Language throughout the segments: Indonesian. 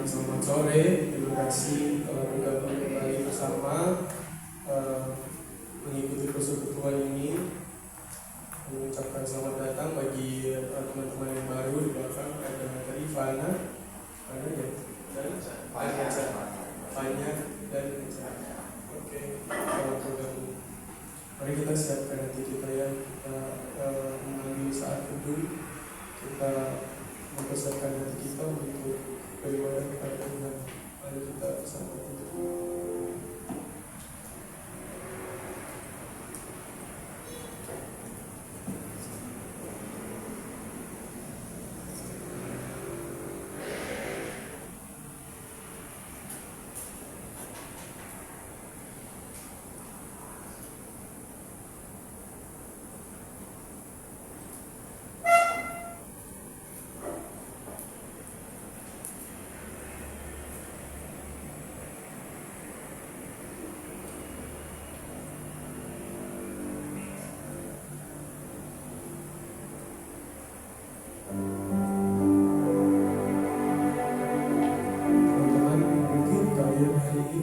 Selamat sore, terima kasih telah bergabung kembali bersama mengikuti persekutuan ini. Mengucapkan selamat datang bagi teman-teman yang baru di belakang. Ada tadi Fana, ya, dan Fanya dan oke, selamat bergabung. Mari kita siapkan hati kita ya, kita mengambil saat teduh, kita mempersiapkan hati kita untuk beribadah kepada Tuhan. Mari kita bersama Tuhan.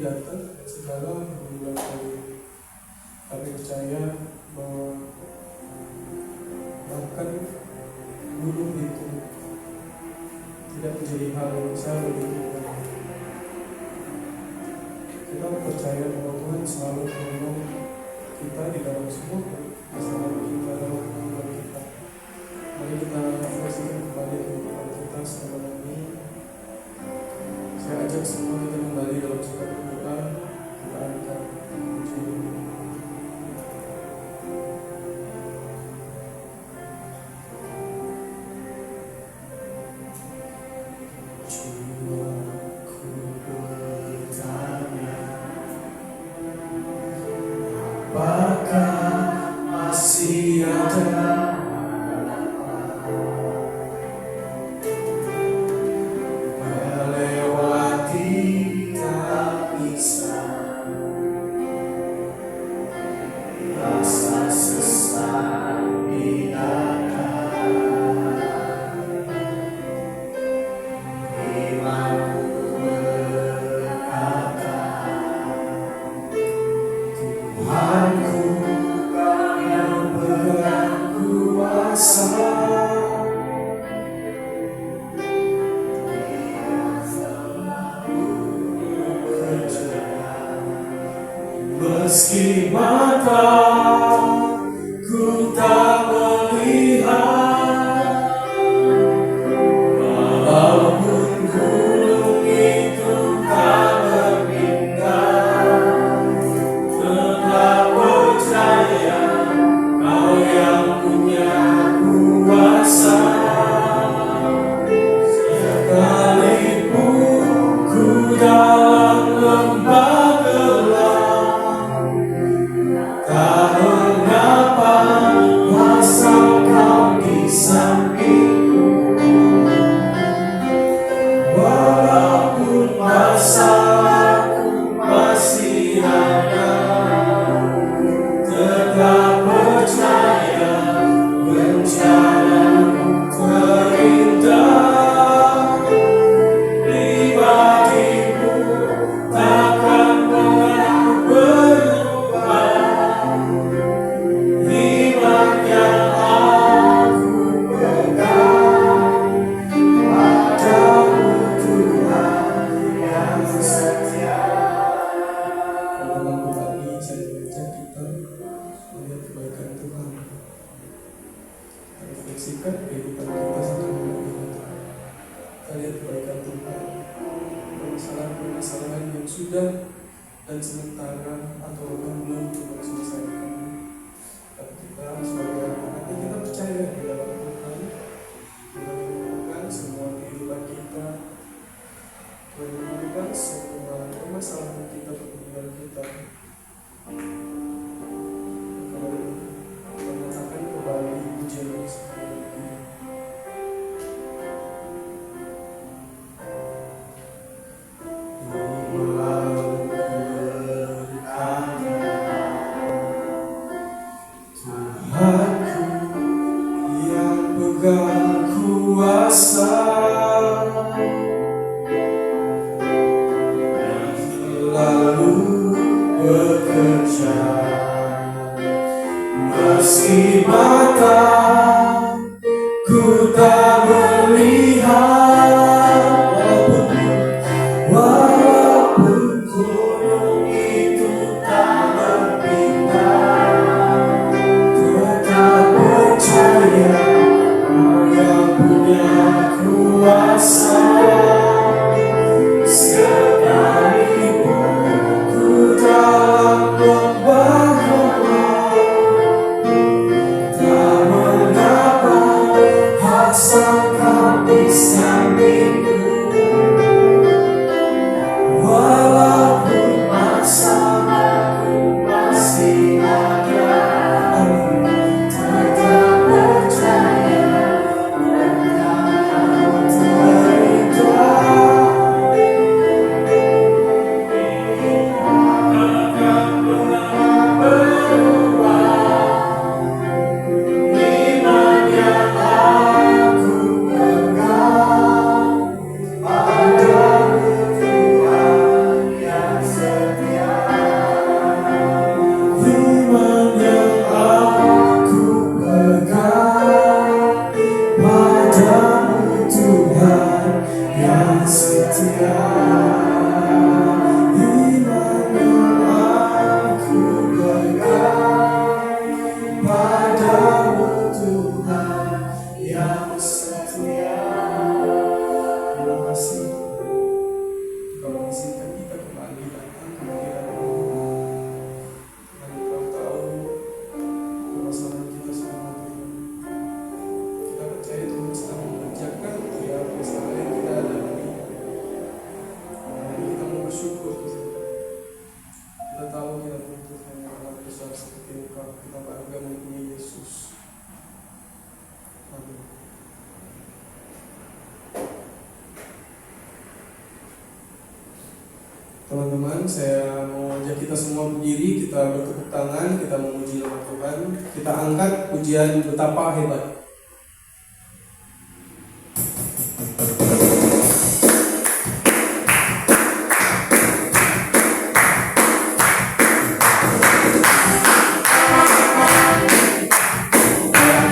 Datang segala berulang kali, tapi percaya bahwa bahkan gunung itu tidak menjadi hal yang besar bagi kita. Kita percaya bahwa Tuhan selalu menolong kita di dalam semua masalah kita, dalam kehidupan kita. Mari kita refleksikan kembali kehidupan kita selama ini. Saya ajak semua kita kembali dalam surat berdoa. Kita akan menuju jiwaku bertanya, apakah masih ada meski mataku tak melihat, walaupun gunung itu tak berpindah, tetap percaya Kau yang punya kuasa. Sekalipun ku dalam lembah gelap, tak mengapa, asal Kau di sampingku. Walaupun masalahku masih ada, tetap percaya rencana-Mu terindah. Pribadimu takkan pernah berubah. Iman yang aku pegang padamu, Tuhan yang setia. Pada malam pagi saya mengajak kita melihat kebaikan Tuhan. Kita refleksikan kehidupan kita setelah ini. Kita lihat kebaikan Tuhan, permasalahan-permasalahan yang sudah dan sementara atau belum Tuhan selesaikan. Tapi kita sebagai anak-anak kita percaya di dalam Tuhan. Tuhan menemukan semua kehidupan kita, Tuhan menemukan semua permasalahan kita, pergumulan kita. Kalau menyatakan kembali pujian sekali lagi. Tuhan Teman-teman, saya mau ajak kita semua berdiri, kita bertepuk tangan, kita memuji nama Tuhan, kita angkat pujian betapa hebat.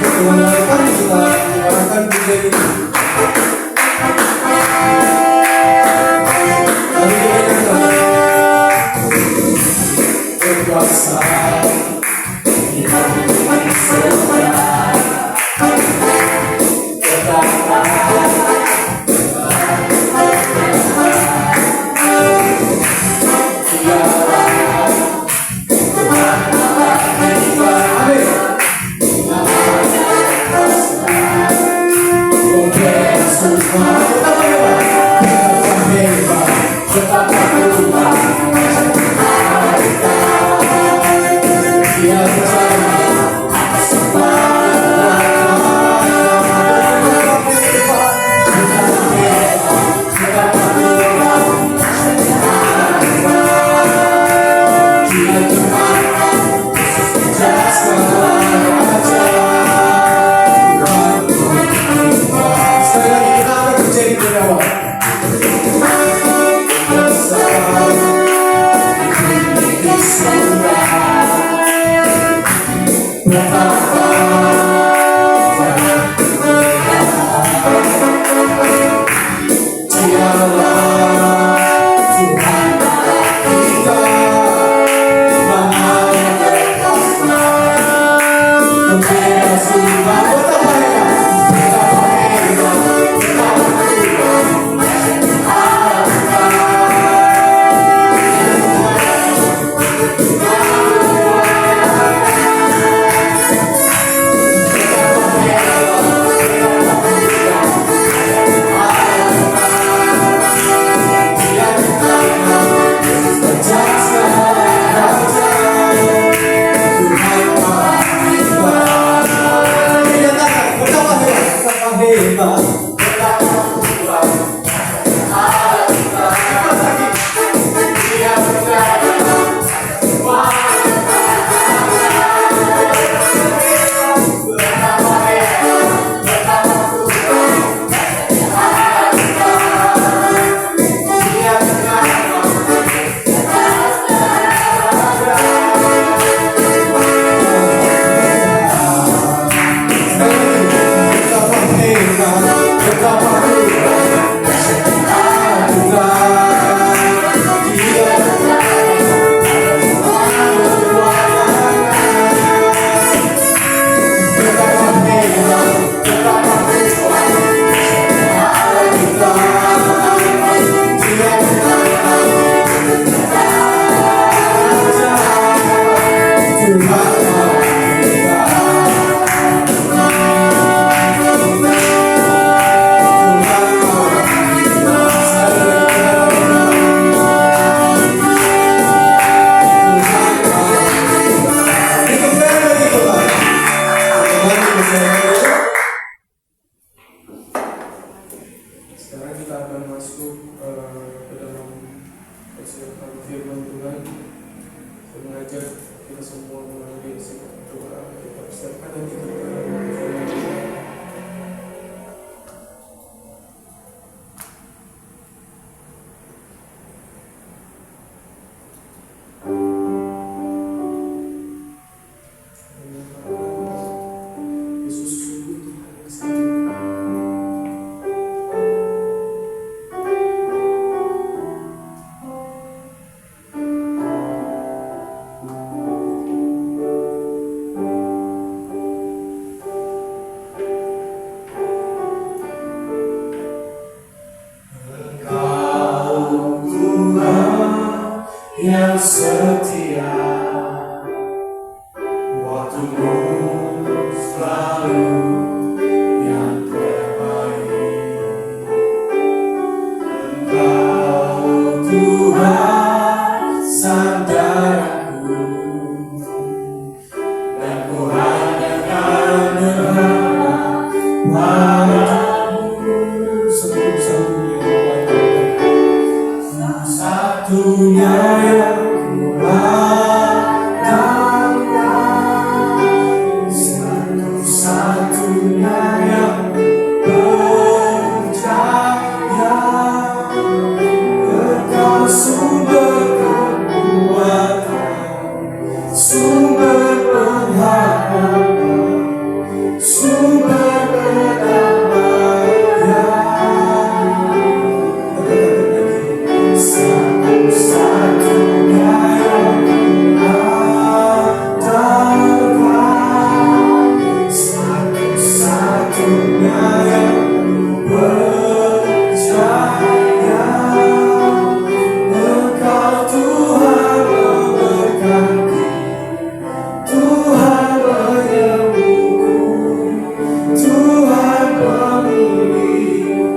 Teman-teman, kita menyuarakan pujian ini. Berkuasa yang setia, waktumu selalu yang terbaik. Engkau Tuhan sandaranku, dan ku hanya akan berharap padamu. Satu-satunya yang ku andalkan, satu-satunya yang percaya. Engkau sumber kekuatan, sumber pengharapan, sumber kedamaian. Satu-satunya yang andalkan, satu-satunya yang percaya. Engkau Tuhan memberkati, Tuhan menyembuhkan, Tuhan memulihkan.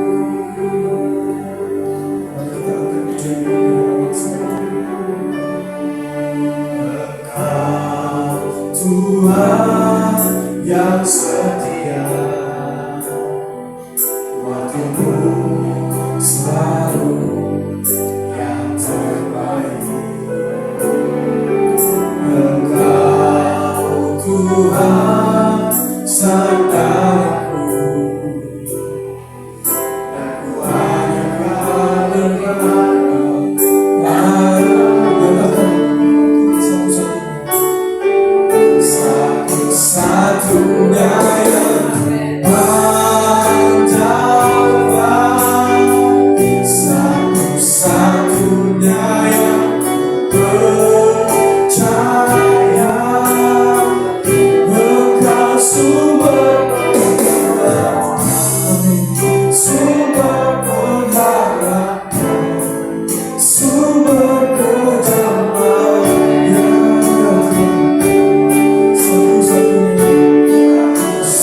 Engkau Tuhan yang setia, waktumu selalu yang terbaik. Engkau Tuhan sandaranku, dan ku hanya akan berharap padamu. Satu-satunya yang andalkan, satu-satunya yang percaya. Engkau sumber kekuatan, sumber pengharapan, sumber kedamaian.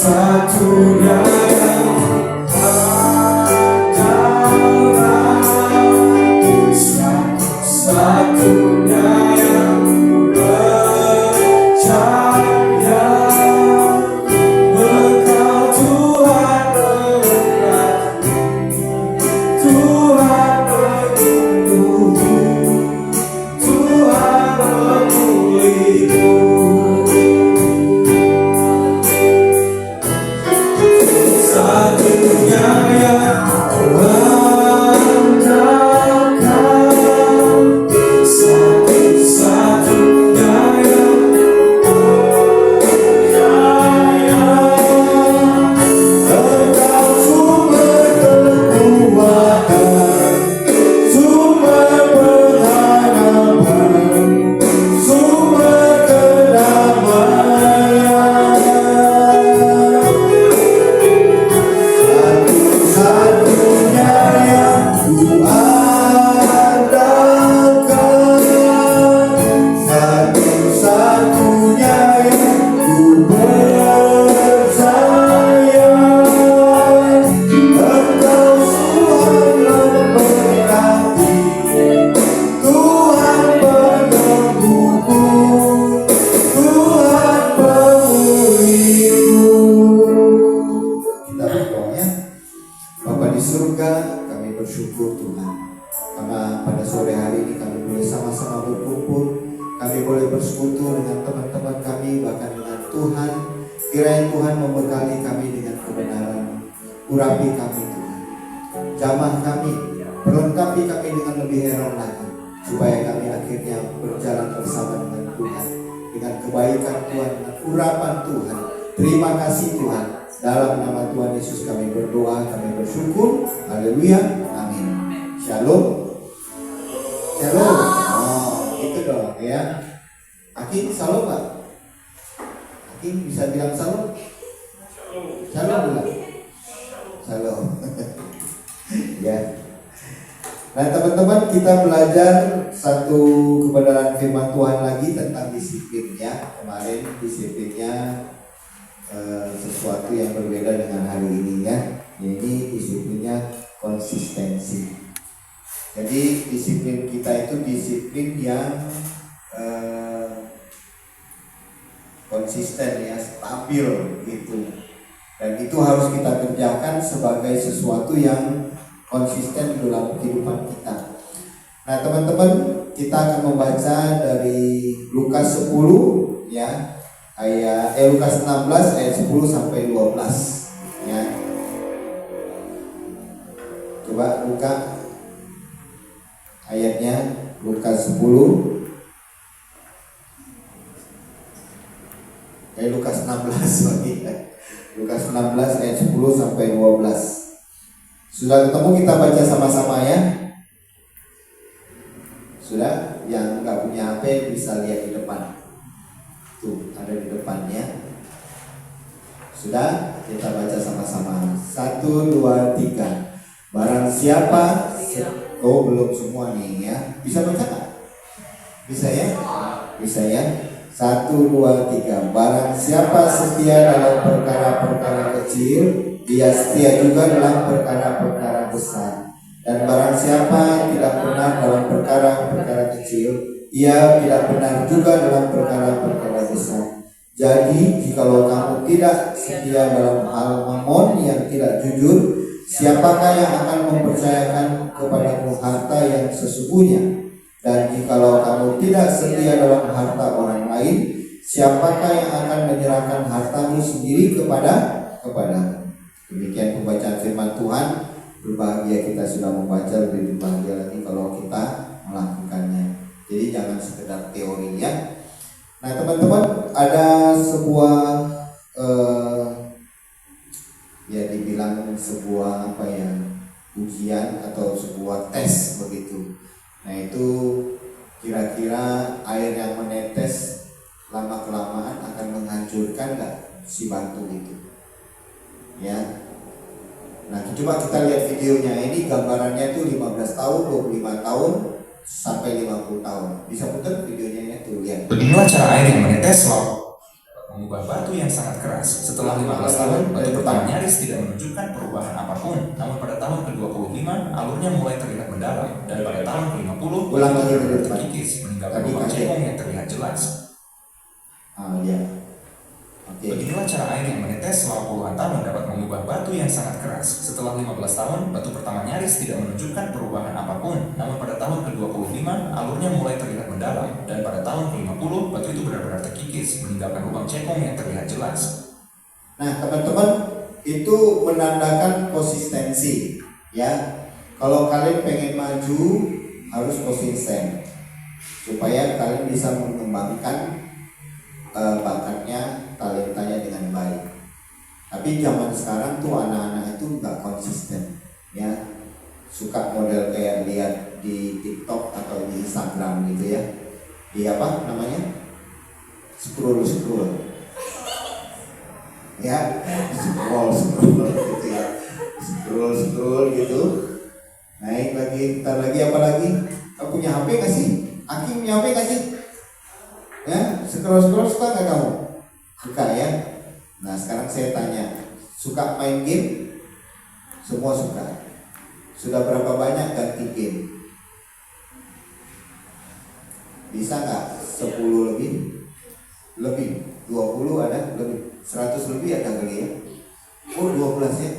Satu-satunya yang andalkan, satu-satunya yang percaya. Engkau Tuhan memberkati, Tuhan menyembuhkan, Tuhan memulihkan. Satunya yang ku andalkan, satu-satunya yang percaya. Engkau sumber kekuatan, sumber pengharapan, sumber kedamaian. Satu-satunya yang ku andalkan, satu-satunya yang ku percaya. Engkau Tuhan memberkati, Tuhan menyembuhkan, Tuhan memulihkan. Kita berdoa ya. Bapa di surga, kami bersyukur Tuhan, karena pada sore hari ini kami boleh sama-sama berkumpul, kami boleh bersekutu dengan teman-teman kami, bahkan dengan Tuhan. Kiranya Tuhan membekali kami dengan kebenaran, urapi kami Tuhan, jamah kami, perlengkapi kami dengan lebih heran lagi, supaya kami akhirnya berjalan bersama dengan Tuhan, dengan kebaikan Tuhan, dengan urapan Tuhan. Terima kasih Tuhan. Dalam nama Tuhan Yesus kami berdoa, kami bersyukur. Haleluya, amin. Shalom. Shalom. Oh, itu dong ya. Hakim, shalom Pak. Hakim bisa bilang shalom? Shalom bilang. Shalom. Ya. Nah teman-teman, kita belajar satu kebenaran firman Tuhan lagi tentang disiplin ya. Kemarin disiplinnya sesuatu yang berbeda dengan hari ini ya. Ini disiplinnya konsistensi. Jadi disiplin kita itu disiplin yang konsisten ya, stabil gitu. Dan itu harus kita kerjakan sebagai sesuatu yang konsisten dalam kehidupan kita. Nah teman-teman, kita akan membaca dari Lukas 10 ya, Lukas 16 ayat 10 sampai 12 ya. Coba buka ayatnya, Lukas 10 Lukas 16 sorry. Lukas 16 ayat 10 sampai 12. Sudah ketemu, kita baca sama-sama ya. Sudah, yang nggak punya HP bisa lihat di depan. Tuh, ada di depannya. Sudah, kita baca sama-sama. 1, 2, 3. Barang siapa belum semua nih ya. Bisa baca nggak? Bisa ya? Bisa ya? 1, 2, 3. Barang siapa setia dalam perkara-perkara kecil, dia setia juga dalam perkara-perkara besar. Dan barang siapa tidak benar dalam perkara-perkara kecil, ia tidak benar juga dalam perkara-perkara besar. Jadi, jikalau kamu tidak setia dalam hal mamon yang tidak jujur, siapakah yang akan mempercayakan kepadamu harta yang sesungguhnya? Dan jikalau kamu tidak setia dalam harta orang lain, siapakah yang akan menyerahkan hartamu sendiri kepadamu? Demikian pembacaan firman Tuhan. Berbahagia kita sudah membaca, lebih berbahagia lagi kalau kita melakukannya. Jadi jangan sekedar teori ya. Nah teman-teman, ada sebuah ya dibilang sebuah ujian atau sebuah tes begitu. Nah itu kira-kira air yang menetes lama kelamaan akan menghancurkan nggak si batu itu ya. Nah coba kita lihat videonya. Ini gambarannya tuh 15 tahun, 25 tahun sampai 50 tahun. Bisa putar videonya ya, tuh lihat. Beginilah cara air yang menetes mengubah batu yang sangat keras. Setelah 15 tahun, batu pertama nyaris tidak menunjukkan perubahan apapun. Namun pada tahun ke-25, alurnya mulai terlihat mendalam. Dan pada tahun ke-50, ulang lagi terkikis, meninggalkan lubang cekung yang terlihat jelas. Ya. Beginilah cara air yang menetes selama puluhan tahun dapat mengubah batu yang sangat keras. Setelah 15 tahun, batu pertama nyaris tidak menunjukkan perubahan apapun. Namun pada tahun ke-25, alurnya mulai terlihat mendalam. Dan pada tahun ke-50, batu itu benar-benar terkikis, meninggalkan lubang cekung yang terlihat jelas. Nah teman-teman, itu menandakan konsistensi ya. Kalau kalian pengen maju, harus konsisten supaya kalian bisa mengembangkan bakatnya, talentanya dengan baik. Tapi zaman sekarang tuh anak-anak itu nggak konsisten ya, suka model kayak lihat di TikTok atau di Instagram gitu ya, di apa namanya, scroll ya, scroll gitu ya, scroll gitu, naik lagi, ntar lagi apa lagi. Kamu punya HP nggak sih? Aki punya HP nggak sih? Ya, scroll suka nggak kamu? Suka ya. Nah sekarang saya tanya, suka main game? Semua suka. Sudah berapa banyak ganti game? Bisa nggak? 10 lebih? Lebih? 20 ada? Lebih? 100 lebih ada kali ya? Oh 12 ya.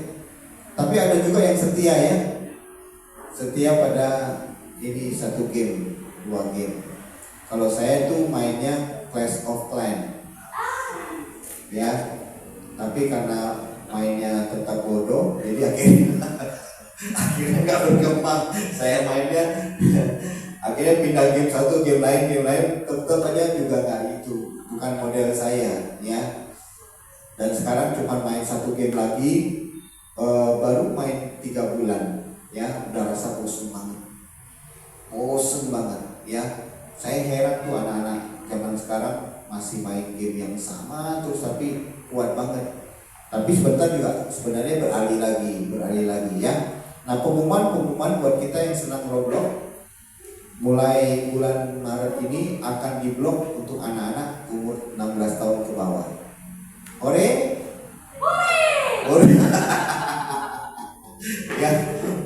Tapi ada juga yang setia ya. Setia pada ini satu game, 2 game. Kalau saya tuh mainnya Clash of Clans ya, tapi karena mainnya tetap bodoh, jadi akhirnya nggak berkembang. Saya mainnya akhirnya pindah game satu, game lain, tetap aja juga nggak itu, bukan model saya ya. Dan sekarang cuma main satu game lagi, baru main 3 bulan ya, udah rasa bosen banget ya. Saya heran tuh anak-anak zaman sekarang masih main game yang sama terus tapi kuat banget. Tapi sebentar juga sebenarnya beralih lagi ya. Nah, pengumuman buat kita yang senang Roblox, mulai bulan Maret ini akan diblok untuk anak-anak umur 16 tahun ke bawah. Ore? Ore. Ya,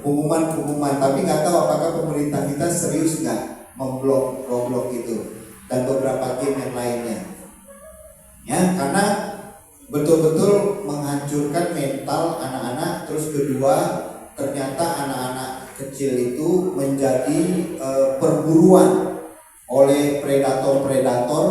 pengumuman, tapi nggak tahu apakah pemerintah kita serius nggak memblok Roblox itu dan beberapa game yang lainnya. Ya, karena betul-betul menghancurkan mental anak-anak. Terus kedua, ternyata anak-anak kecil itu menjadi perburuan oleh predator-predator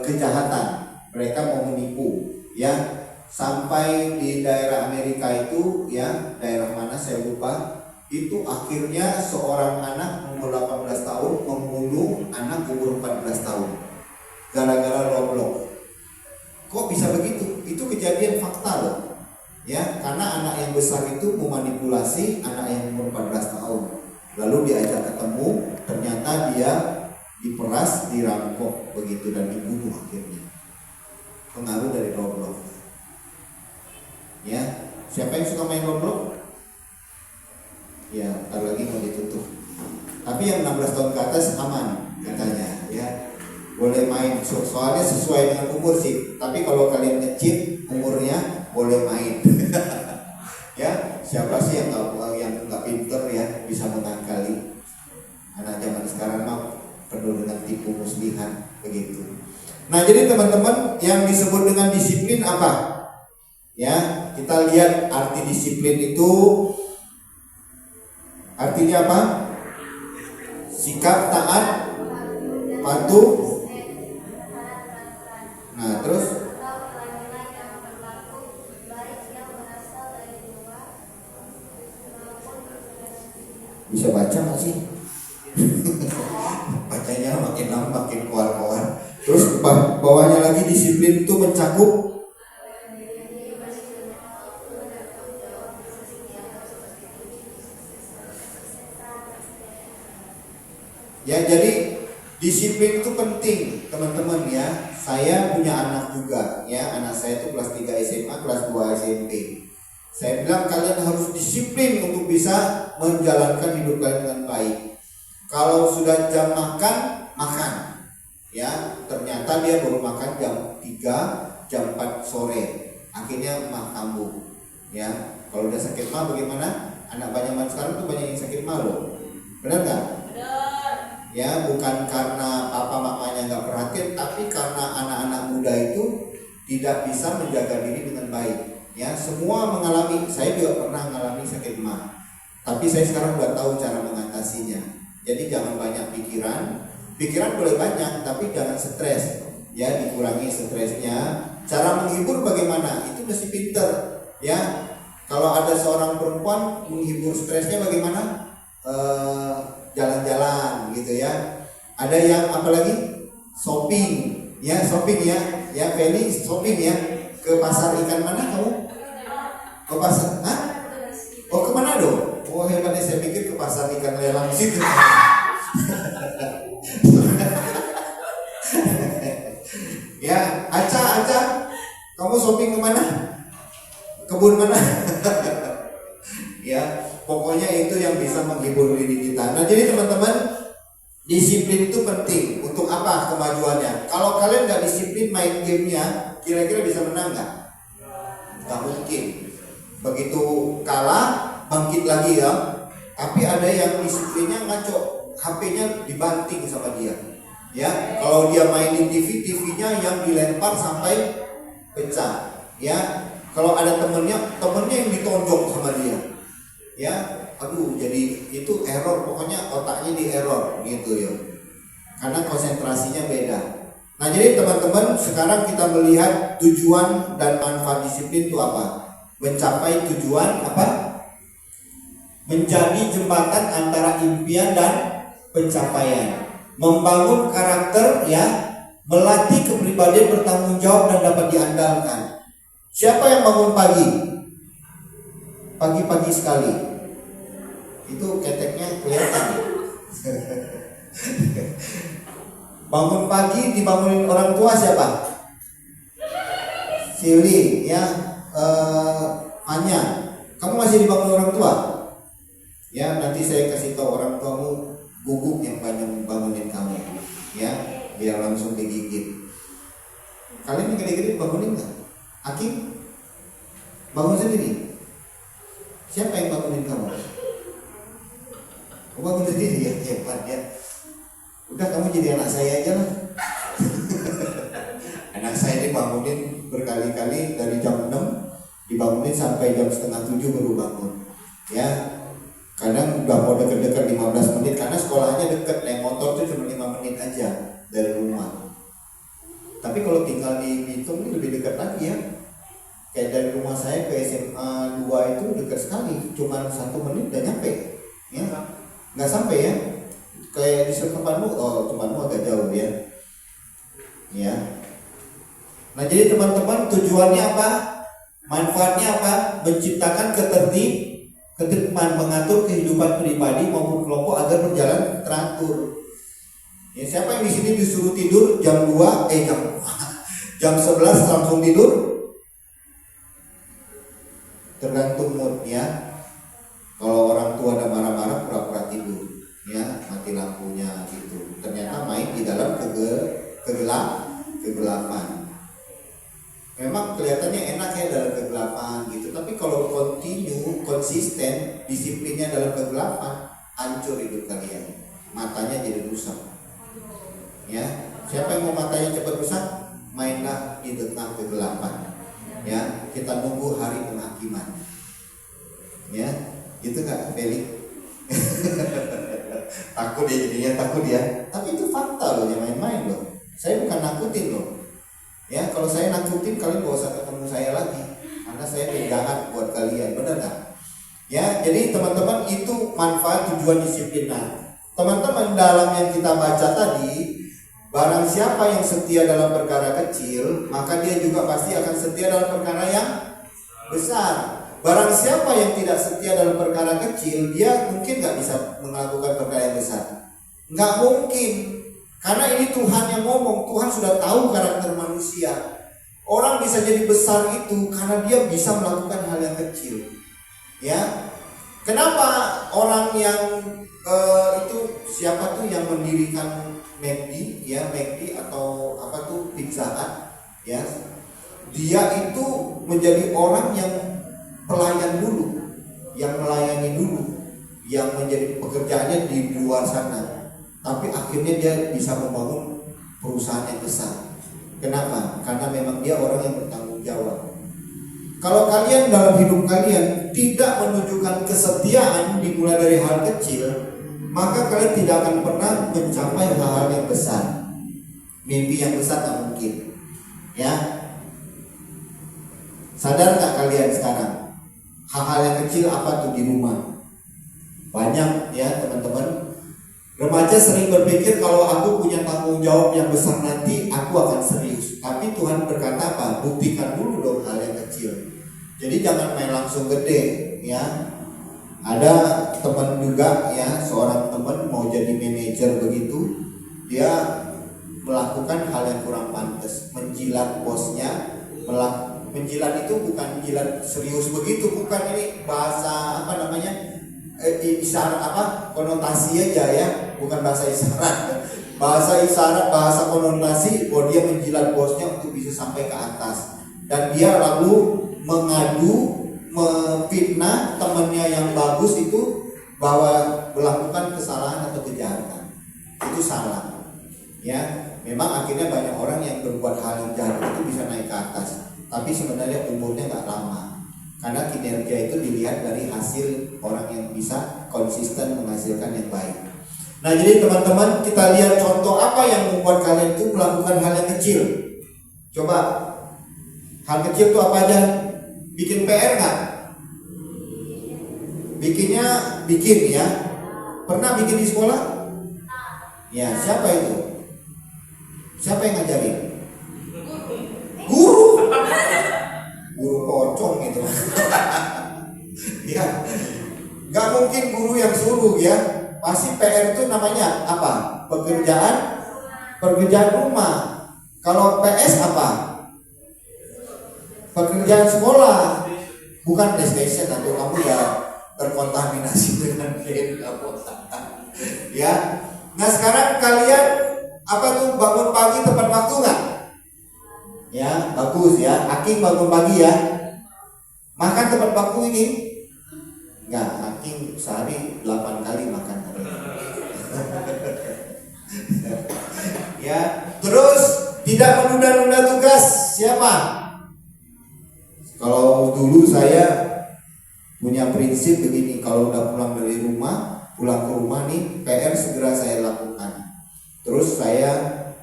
kejahatan. Mereka mau menipu, ya. Sampai di daerah Amerika itu, ya, daerah mana saya lupa, itu akhirnya seorang anak umur 18 tahun membunuh anak umur 14 tahun gara-gara Roblox. Kok bisa begitu? Itu kejadian fakta loh. Ya, karena anak yang besar itu memanipulasi anak yang umur 14 tahun. Lalu diajak ketemu, ternyata dia diperas, dirampok begitu dan dibunuh akhirnya. Pengaruh dari Roblox. Ya, siapa yang suka main Roblox? Ya, ntar lagi mau ditutup. Tapi yang 16 tahun ke atas aman katanya, ya. Boleh main, soalnya sesuai dengan umur sih. Tapi kalau kalian ngecip umurnya boleh main. Ya, siapa sih yang nggak pinter ya bisa mengakali. Anak zaman sekarang mah penuh dengan tipu muslihan begitu. Nah, jadi teman-teman, yang disebut dengan disiplin apa? Ya, kita lihat arti disiplin itu artinya apa? Sikap taat, patuh. Nah, terus bisa baca nggak sih? Bacanya makin lama makin keluar. Terus bawahnya lagi disiplin itu mencakup ya, jadi disiplin itu penting teman-teman ya. Saya punya anak juga ya, anak saya itu kelas 3 SMA, kelas 2 SMP. Saya bilang kalian harus disiplin untuk bisa menjalankan hidup kalian dengan baik. Kalau sudah jam makan, makan ya, ternyata dia baru makan jam 3, jam 4 sore, akhirnya mah kambuh ya. Kalau udah sakit mah bagaimana? Anak banyak sekarang tuh banyak yang sakit mah loh, benar nggak? Ya, bukan karena papa mamanya nggak perhatian, tapi karena anak-anak muda itu tidak bisa menjaga diri dengan baik. Ya, semua mengalami, saya juga pernah mengalami sakit mah. Tapi saya sekarang udah tahu cara mengatasinya. Jadi jangan banyak pikiran. Pikiran boleh banyak, tapi jangan stres. Ya, dikurangi stresnya. Cara menghibur bagaimana? Itu mesti pinter. Ya, kalau ada seorang perempuan menghibur stresnya bagaimana? Jalan-jalan gitu ya. Ada yang apalagi shopping ya, Feli shopping ya, ke pasar ikan mana kamu? Ke pasar, oh ke Manado? Oh hebatnya, saya pikir ke pasar ikan lelang situ. Ya, Aca, kamu shopping ke mana? Kebun mana? Ya, pokoknya itu yang bisa menghibur diri kita. Nah, jadi teman-teman, disiplin itu penting. Untuk apa kemajuannya? Kalau kalian nggak disiplin main gamenya, kira-kira bisa menang nggak? Nggak mungkin. Begitu kalah, bangkit lagi ya. Tapi ada yang disiplinnya ngaco, HP-nya dibanting sama dia. Ya, kalau dia mainin TV-nya yang dilempar sampai pecah. Ya, kalau ada temennya yang ditonjok sama dia. Ya, aduh, jadi itu error, pokoknya otaknya di error gitu ya, karena konsentrasinya beda. Nah, jadi teman-teman, sekarang kita melihat tujuan dan manfaat disiplin itu apa? Mencapai tujuan apa? Menjadi jembatan antara impian dan pencapaian, membangun karakter ya, melatih kepribadian bertanggung jawab dan dapat diandalkan. Siapa yang bangun pagi sekali? Itu keteknya kelihatan. Bangun pagi dibangunin orang tua siapa? Sili ya, Anya. Kamu masih dibangun orang tua? Ya, nanti saya kasih tahu orang tuamu guguk yang banyak bangunin kamu, ya, biar langsung digigit. Kalian yang gede-gede bangunin nggak? Hakim bangun sendiri. Siapa yang bangunin kamu? Kamu bangun sendiri ya, hebat ya. Udah kamu jadi anak saya aja lah. Anak saya dibangunin berkali-kali dari jam 6 dibangunin sampai jam setengah 7 baru bangun. Ya, kadang udah mau deket-deket 15 menit karena sekolahnya deket, naik motor tuh cuma 5 menit aja dari rumah. Tapi kalau tinggal di Bitung ini lebih dekat lagi ya. Kayak dari rumah saya ke SMA 2 itu dekat sekali, cuma 1 menit udah nyampe. Ya, nggak sampai ya. Kayak di Sekepanmu, tempatmu agak jauh ya. Ya. Nah, jadi teman-teman, tujuannya apa? Manfaatnya apa? Menciptakan ketertiban, mengatur kehidupan pribadi maupun kelompok agar berjalan teratur. Ya, siapa yang di sini disuruh tidur jam 11 langsung tidur? Tergantung mood ya. Kalau orang tua ada marah-marah pura-pura tidur, ya, mati lampunya gitu. Ternyata main di dalam kegelapan. Memang kelihatannya enak ya dalam kegelapan gitu, tapi kalau konsisten, disiplinnya dalam kegelapan, hancur hidup kalian. Matanya jadi rusak. Ya, siapa yang mau matanya cepat rusak? Mainlah di tengah kegelapan. Ya, kita nunggu hari penghakiman. Ya, gitu nggak, Felix? Takut ya jadinya, takut ya. Tapi itu fakta loh, jangan main-main loh. Saya bukan nakutin loh. Ya, kalau saya nakutin kalian gak usah ketemu saya lagi, karena saya pegangan buat kalian, benar nggak? Ya, jadi teman-teman, itu manfaat tujuan disiplin. Nah, teman-teman, dalam yang kita baca tadi, barang siapa yang setia dalam perkara kecil, maka dia juga pasti akan setia dalam perkara yang besar. Barang siapa yang tidak setia dalam perkara kecil, dia mungkin gak bisa melakukan perkara yang besar. Nggak mungkin. Karena ini Tuhan yang ngomong. Tuhan sudah tahu karakter manusia. Orang bisa jadi besar itu karena dia bisa melakukan hal yang kecil. Ya. Kenapa orang yang itu siapa tuh yang mendirikan McD, ya, McD atau apa tuh, Pizza Hut, ya. Dia itu menjadi orang yang pelayan dulu, yang melayani dulu, yang menjadi pekerjaannya di luar sana. Tapi akhirnya dia bisa membangun perusahaan yang besar. Kenapa? Karena memang dia orang yang bertanggung jawab. Kalau kalian dalam hidup kalian tidak menunjukkan kesetiaan dimulai dari hal kecil, maka kalian tidak akan pernah mencapai hal-hal yang besar. Mimpi yang besar tak mungkin. Ya. Sadar tak kalian sekarang? Hal-hal yang kecil apa tuh di rumah? Banyak ya teman-teman. Remaja sering berpikir kalau aku punya tanggung jawab yang besar nanti aku akan serius. Tapi Tuhan berkata apa? Buktikan dulu dong hal yang kecil. Jadi jangan main langsung gede ya. Ada teman juga ya, seorang teman mau jadi manajer begitu, dia melakukan hal yang kurang pantas, menjilat bosnya. Menjilat itu bukan jilat serius begitu, bukan, ini bahasa apa namanya? Isyarat apa? Konotasi aja ya, bukan bahasa isyarat. Bahasa isyarat, bahasa konotasi bahwa dia menjilat bosnya untuk bisa sampai ke atas. Dan dia lalu mengadu, memfitnah temannya yang bagus itu bahwa melakukan kesalahan atau kejahatan. Itu salah. Ya, memang akhirnya banyak orang yang berbuat hal yang jahat itu bisa naik ke atas. Tapi sebenarnya umurnya nggak lama. Karena kinerja itu dilihat dari hasil orang yang bisa konsisten menghasilkan yang baik. Nah, jadi teman-teman, kita lihat contoh apa yang membuat kalian itu melakukan hal yang kecil. Coba, hal kecil itu apa aja? Bikin PR nggak? Bikin ya. Pernah bikin di sekolah? Ya, siapa itu? Siapa yang ngajarin? Guru. Guru pocong gitu. Ya, nggak mungkin guru yang suruh ya. Pasti PR itu namanya apa? Pekerjaan rumah. Kalau PS apa? Pekerjaan sekolah. Bukan PlayStation atau kamu ya terkontaminasi dengan DNA. Ya. Nah sekarang kalian bangun pagi tepat waktu nggak? Ya bagus ya. Aking bangun pagi ya. Makan tepat waktu ini? Nggak. Aking sehari 8 kali makan. Ya. Terus tidak menunda-nunda tugas. Siapa? Kalau dulu saya punya prinsip begini, kalau udah pulang ke rumah nih, PR segera saya lakukan. Terus saya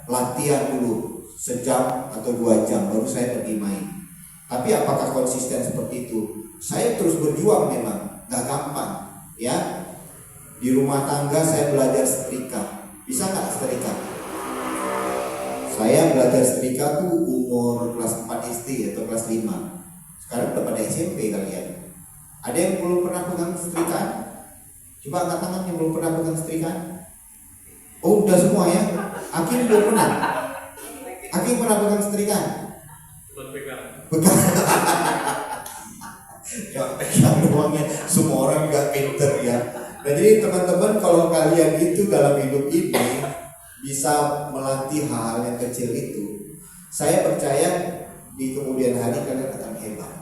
latihan dulu sejam atau 2 jam, baru saya pergi main. Tapi apakah konsisten seperti itu? Saya terus berjuang memang, gak gampang. Ya, di rumah tangga saya belajar setrika. Bisa nggak setrika? Saya belajar setrika tuh umur kelas 4 SD atau kelas 5. Sekarang udah pada SMP kalian. Ada yang belum pernah pegang setrikaan? Coba angkat tangan yang belum pernah pegang setrikaan. Oh udah semua ya. Aking belum pernah. Aking pernah pegang setrikaan? Pegang. Ya pegang doangnya. Semua orang gak pinter ya. Nah jadi teman-teman, kalau kalian itu dalam hidup ini bisa melatih hal-hal yang kecil itu, saya percaya di kemudian hari kalian akan hebat.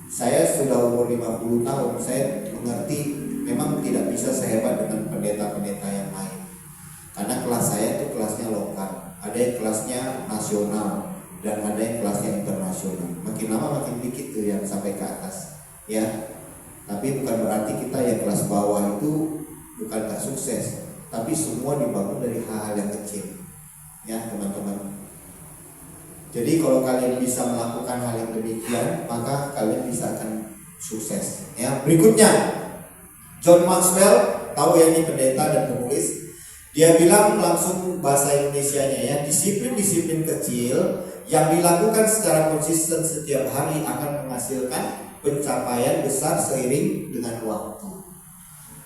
Saya sudah umur 50 tahun, saya mengerti memang tidak bisa sehebat dengan pendeta-pendeta yang lain. Karena kelas saya itu kelasnya lokal, ada yang kelasnya nasional dan ada yang kelasnya internasional. Makin lama makin dikit tuh yang sampai ke atas, ya. Tapi bukan berarti kita yang kelas bawah itu bukan gak sukses, tapi semua dibangun dari hal-hal yang kecil, ya teman-teman. Jadi kalau kalian bisa melakukan hal yang demikian, maka kalian bisa akan sukses. Ya, berikutnya John Maxwell, tahu ya ini pendeta dan penulis. Dia bilang langsung bahasa Indonesianya ya, disiplin-disiplin kecil yang dilakukan secara konsisten setiap hari akan menghasilkan pencapaian besar seiring dengan waktu.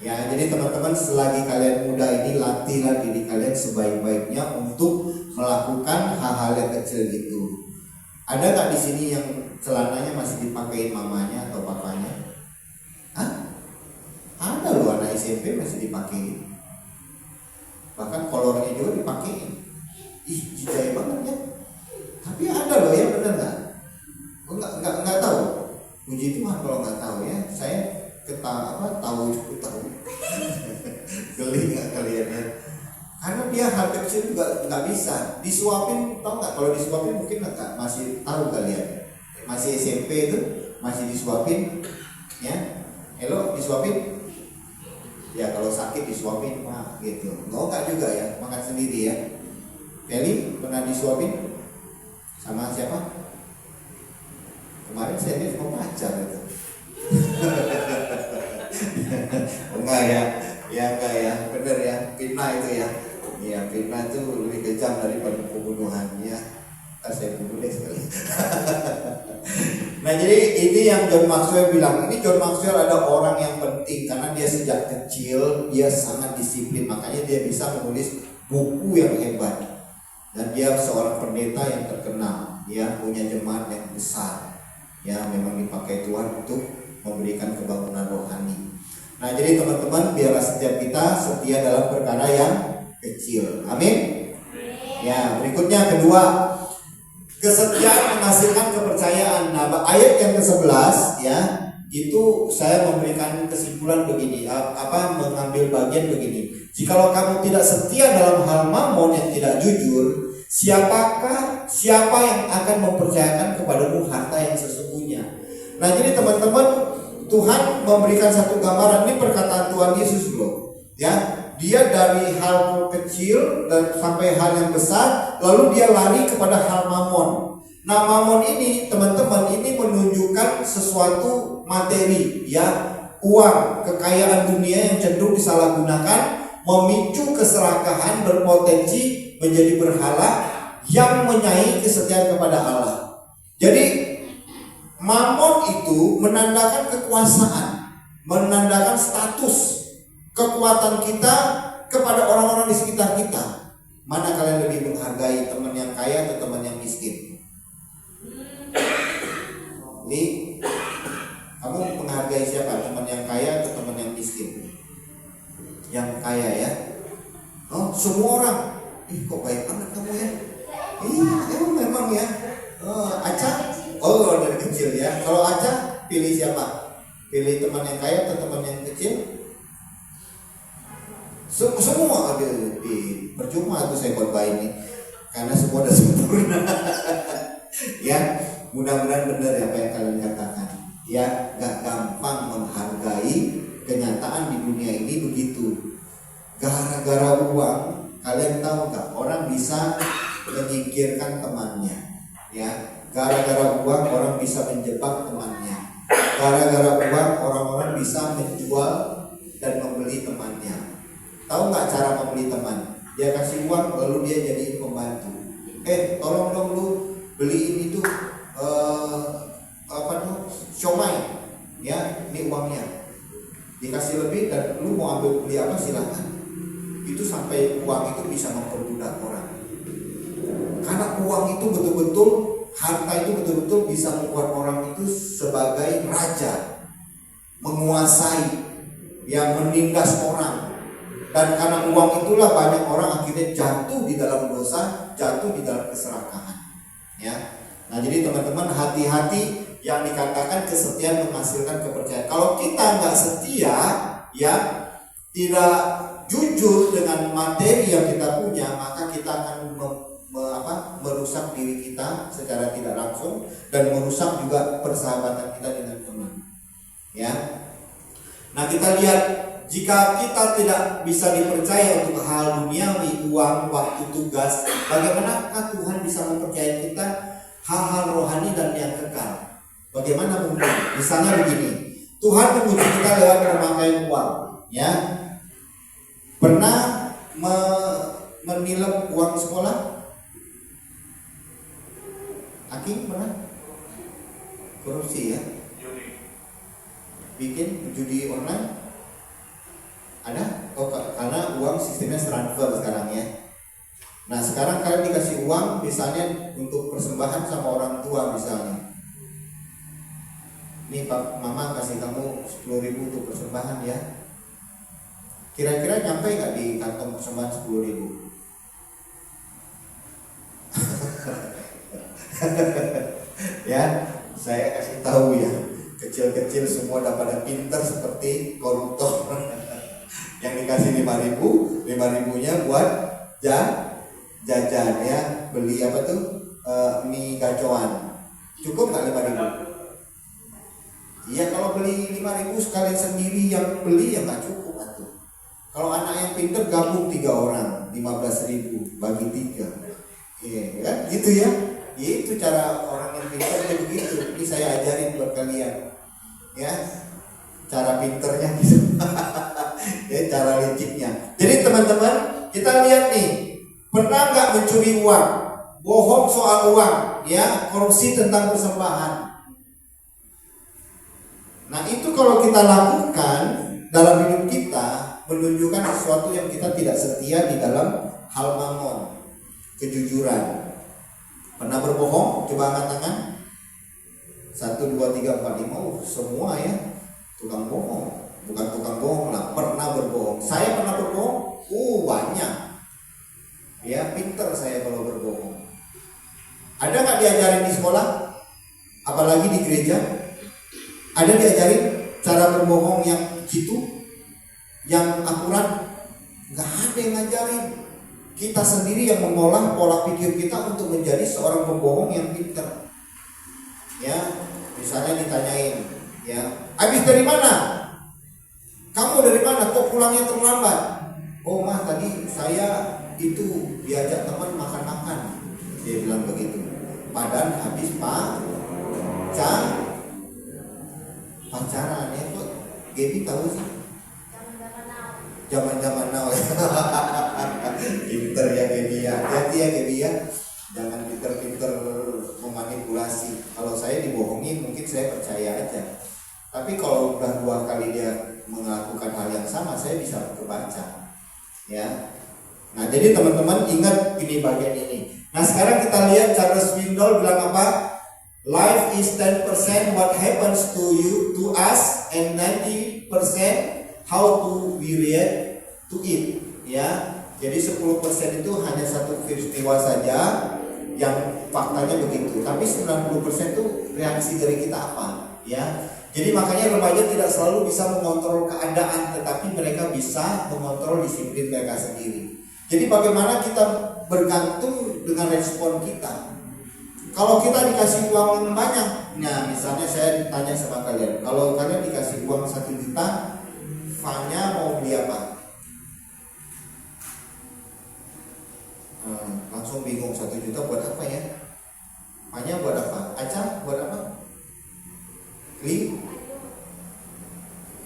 Ya, jadi teman-teman, selagi kalian muda ini, latihlah diri kalian sebaik-baiknya untuk melakukan hal-hal yang kecil gitu. Ada nggak di sini yang celananya masih dipakein mamanya atau papanya? Hah? Ada loh, anak SMP masih dipakein. Bahkan kolornya juga dipakein. Ih, jijai banget ya. Tapi ada loh ya, bener nggak? Oh, nggak tahu. Puji Tuhan kalau nggak tahu ya. Saya tahu. Geli nggak kalian ya? Karena dia hal kecil juga nggak bisa disuapin. Tahu nggak? Kalau disuapin mungkin nggak, masih tahu kalian. Masih SMP itu masih disuapin, ya. Hello, disuapin? Ya kalau sakit disuapin mah gitu. Nggak juga ya, makan sendiri ya. Kelly pernah disuapin sama siapa? Kemarin saya lihat mau pacar gitu. Enggak ya, bener ya, fitnah itu ya. Iya, fitnah itu lebih kejam daripada pembunuhan ya. Ntar saya bunuh deh sekali. Nah jadi ini yang John Maxwell bilang. Ini John Maxwell ada orang yang penting karena dia sejak kecil dia sangat disiplin, makanya dia bisa menulis buku yang hebat. Dan dia seorang pendeta yang terkenal, dia punya jemaat yang besar. Ya memang dipakai Tuhan untuk memberikan kebangunan rohani. Nah jadi teman-teman, biarlah setiap kita setia dalam perkara yang kecil. Amin. Ya, berikutnya kedua, kesetiaan menghasilkan kepercayaan. Nah, ayat yang ke-11 ya, itu saya memberikan kesimpulan begini, mengambil bagian begini. Jikalau kamu tidak setia dalam hal mamon yang tidak jujur, siapa yang akan mempercayakan kepadamu harta yang sesungguhnya? Nah, jadi teman-teman, Tuhan memberikan satu gambaran, ini perkataan Tuhan Yesus loh. Ya, dia dari hal kecil dan sampai hal yang besar, lalu dia lari kepada hal mamon. Nah, mamon ini teman-teman, ini menunjukkan sesuatu materi, ya, uang, kekayaan dunia yang cenderung disalahgunakan, memicu keserakahan, berpotensi menjadi berhala yang menyai kesetiaan kepada Allah. Jadi mamon itu menandakan kekuasaan, menandakan status, kekuatan kita kepada orang-orang di sekitar kita. Mana kalian lebih menghargai, teman yang kaya atau teman yang miskin? Kamu menghargai siapa? Teman yang kaya atau Oh, semua orang, ih kok baik banget kamu ya. Iya, emang memang ya. Aca, oh dari kecil ya. Kalau Aca pilih siapa? Pilih teman yang kaya atau teman yang kecil? Semua ada di percuma tuh saya khotbah ini karena semua udah sempurna. Ya, mudah-mudahan benar apa yang kalian katakan. Ya, gak gampang menghargai kenyataan di dunia ini begitu. Gara-gara uang, kalian tahu gak orang bisa menyingkirkan temannya. Ya, gara-gara uang orang bisa menjebak temannya. Gara-gara uang orang-orang bisa menjual dan membeli temannya. Tahu nggak cara membeli teman? Dia kasih uang lalu dia jadi pembantu. Tolong dong lu beliin itu siomay, ya ini uangnya. Dikasih lebih dan lu mau ambil beli apa silakan. Itu sampai uang itu bisa memperbudak orang. Karena uang itu betul-betul, harta itu betul-betul bisa membuat orang itu sebagai raja, menguasai, yang menindas orang. Dan karena uang itulah banyak orang akhirnya jatuh di dalam dosa, jatuh di dalam keserakahan. Ya. Nah, jadi teman-teman hati-hati yang dikatakan kesetiaan menghasilkan kepercayaan. Kalau kita nggak setia, ya tidak jujur dengan materi yang kita punya, maka kita akan merusak diri kita secara tidak langsung dan merusak juga persahabatan kita dengan teman. Ya. Nah, kita lihat jika kita tidak bisa dipercaya untuk hal duniawi, uang, waktu, tugas, bagaimanakah Tuhan bisa mempercayai kita hal-hal rohani dan yang kekal? Bagaimana mungkin? Misalnya begini, Tuhan menguji kita lewat pemakaian uang, ya. Pernah menilep uang sekolah? Aki pernah? Korupsi ya? Bikin judi online? Ada? Karena uang sistemnya transfer sekarang ya. Nah, sekarang kalian dikasih uang misalnya untuk persembahan sama orang tua misalnya. Nih Pak, Mama kasih kamu 10.000 untuk persembahan ya. Kira-kira nyampe nggak di kantong persembahan 10.000? Ya, saya kasih tahu ya. Kecil-kecil semua udah pada pinter seperti koruptor. Yang dikasih 5.000-nya buat jajan ya, beli apa tuh mie gacoan. Cukup nggak 5.000? Iya, kalau beli 5.000 sekalian sendiri yang beli ya nggak cukup atuh. Kalau anak yang pinter gabung 3 orang 15.000 bagi 3, iya kan gitu ya. Itu cara orang yang pinter kayak begitu. Ini saya ajarin buat kalian ya, cara pinternya gitu. Ya, cara liciknya. Jadi teman-teman, kita lihat nih, pernah nggak mencuri uang, bohong soal uang, ya, korupsi tentang persembahan. Nah, itu kalau kita lakukan dalam hidup kita, menunjukkan sesuatu yang kita tidak setia di dalam hal mamon, kejujuran. Pernah berbohong? Coba angkat tangan. 1, 2, 3, 4, 5, semua ya, tukang bohong. Bukan tukang bohong lah, pernah berbohong. Saya pernah berbohong? Banyak. Ya, pinter saya kalau berbohong. Ada nggak diajarin di sekolah? Apalagi di gereja? Ada diajarin cara berbohong yang gitu? Yang akurat? Nggak ada yang ngajarin. Kita sendiri yang mengolah pola pikir kita untuk menjadi seorang pembohong yang pinter. Ya, misalnya ditanyain, ya, habis dari mana? Kamu dari mana? Kok pulangnya terlambat? Oh mah, tadi saya itu diajak teman makan-makan. Dia bilang begitu. Padahal habis pacaran ya kok. Gaby tahu sih? Zaman-zaman now. Pinter ya Gaby ya. Hati ya Gaby ya. Jangan pinter-pinter memanipulasi. Kalau saya dibohongi mungkin saya percaya aja. Tapi kalau udah 2 kali dia melakukan hal yang sama, saya bisa kebaca. Ya. Nah, jadi teman-teman ingat ini bagian ini. Nah, sekarang kita lihat Charles Swindoll bilang apa? Life is 10% what happens to you, to us, and 90% how to we react to it. Ya. Jadi 10% itu hanya satu peristiwa saja yang faktanya begitu. Tapi 90% itu reaksi dari kita apa? Ya. Jadi makanya remaja tidak selalu bisa mengontrol keadaan, tetapi mereka bisa mengontrol disiplin mereka sendiri. Jadi bagaimana kita bergantung dengan respon kita. Kalau kita dikasih uang yang banyak, nah misalnya saya tanya sama kalian, kalau kalian dikasih uang 1 juta, Fanya mau beli apa? Langsung bingung, 1 juta buat apa ya? Fanya buat apa? Aca buat apa?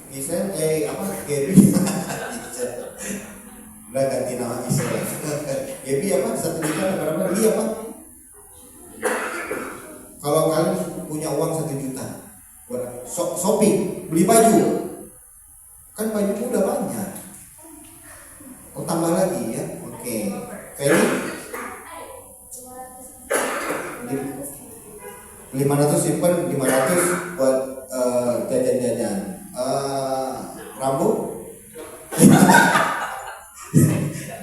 Gisel, Gaby. Udah ganti nama Gisel. Gaby apa? 1 juta berapa? Li apa? Kalau kalian punya uang 1 juta, buat shopping, beli baju, kan bajumu udah banyak. Oh tambah lagi ya? Oke. Ferry? 500 simpen, 500 buat jajan-jajan. Rambu?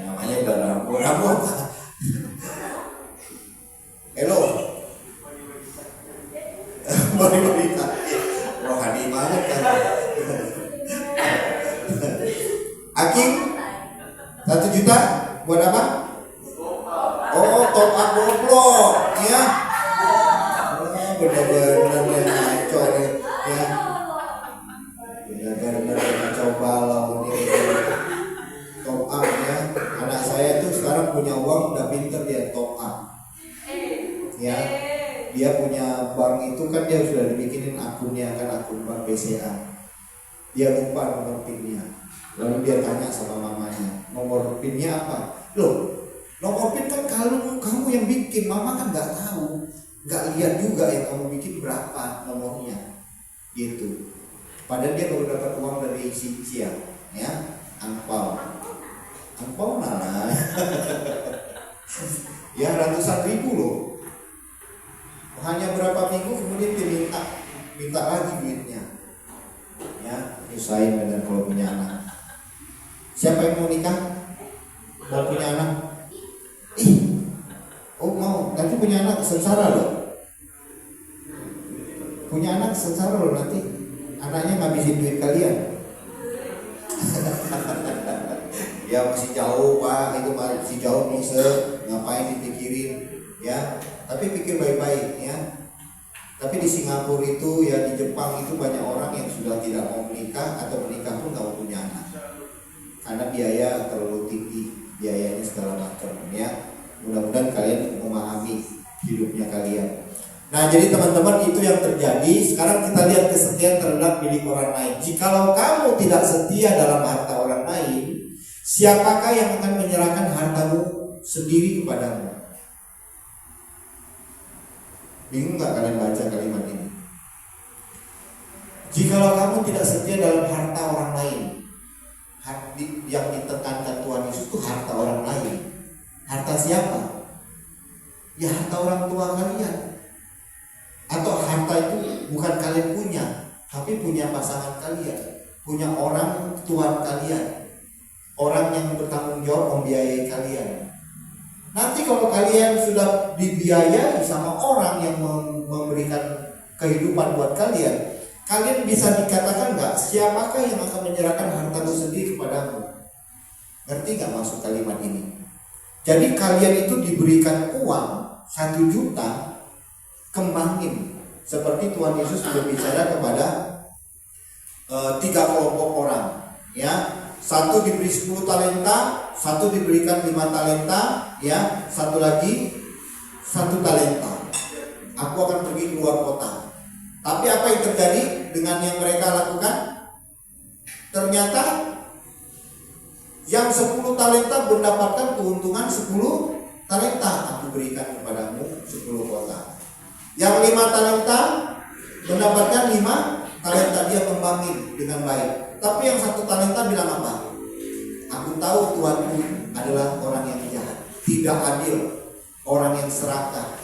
Namanya udah rambu. Rambu apa? Hello. Body rohani banget kan. Aking 1 juta buat apa? Oh, top up goblok ya. Bener-bener ngaco nih ya. Bener-bener ngaco balau nih. Top up ya. Anak saya tuh sekarang punya uang, udah pinter dia top up. Ya. Dia punya bank itu kan dia sudah dibikinin akunnya kan, akun bank BCA. Dia lupa nomor PIN-nya. Lalu dia tanya sama mamanya, nomor PIN-nya apa? Loh, nomor PIN kan kalau kamu yang bikin, mama kan nggak tahu, nggak lihat juga yang kamu bikin berapa nomornya, gitu. Padahal dia baru dapat uang dari siang, ya, angpau mana? Ya ratusan ribu loh. Hanya berapa minggu kemudian dia minta lagi duitnya. Ya, nyusahin benar kalau punya anak. Siapa yang mau nikah? Mau punya anak? Mau nanti punya anak sengsara loh. Punya anak sengsara loh nanti. Anaknya ngabisin duit kalian. Ya masih jauh Pak, itu masih jauh bisa ngapain dipikirin ya. Tapi pikir baik-baik ya. Tapi di Singapura itu ya, di Jepang itu banyak orang yang sudah tidak mau menikah atau menikah pun nggak mau punya anak karena biaya terlalu tinggi, biayanya segala macam ya. Mudah-mudahan kalian memahami hidupnya kalian. Nah jadi teman-teman itu yang terjadi. Sekarang kita lihat kesetiaan terhadap milik orang lain. Jikalau kamu tidak setia dalam harta orang lain, siapakah yang akan menyerahkan hartamu sendiri kepadamu? Bingung gak kalian baca kalimat ini? Jikalau kamu tidak setia dalam harta orang lain, yang ditekankan Tuhan Yesus itu harta orang lain. Harta siapa? Ya harta orang tua kalian. Atau harta itu bukan kalian punya, tapi punya pasangan kalian, punya orang Tuhan kalian, orang yang bertanggung jawab membiayai kalian. Nanti kalau kalian sudah dibiayai sama orang yang memberikan kehidupan buat kalian, kalian bisa dikatakan nggak, siapakah yang akan menyerahkan hartamu sendiri kepadamu? Ngerti nggak maksud kalimat ini? Jadi kalian itu diberikan uang 1 juta, kembangin. Seperti Tuhan Yesus berbicara kepada 3 kelompok orang, ya. 1 diberi 10 talenta, 1 diberikan 5 talenta, ya, 1 lagi 1 talenta. Aku akan pergi keluar kota. Tapi apa yang terjadi dengan yang mereka lakukan? Ternyata yang 10 talenta mendapatkan keuntungan 10 talenta. Aku berikan kepadamu 10 kota. Yang 5 talenta mendapatkan 5 talenta, dia membangun dengan baik. Tapi yang 1 talenta bilang apa? Aku tahu Tuanku adalah orang yang jahat, tidak adil, orang yang serakah.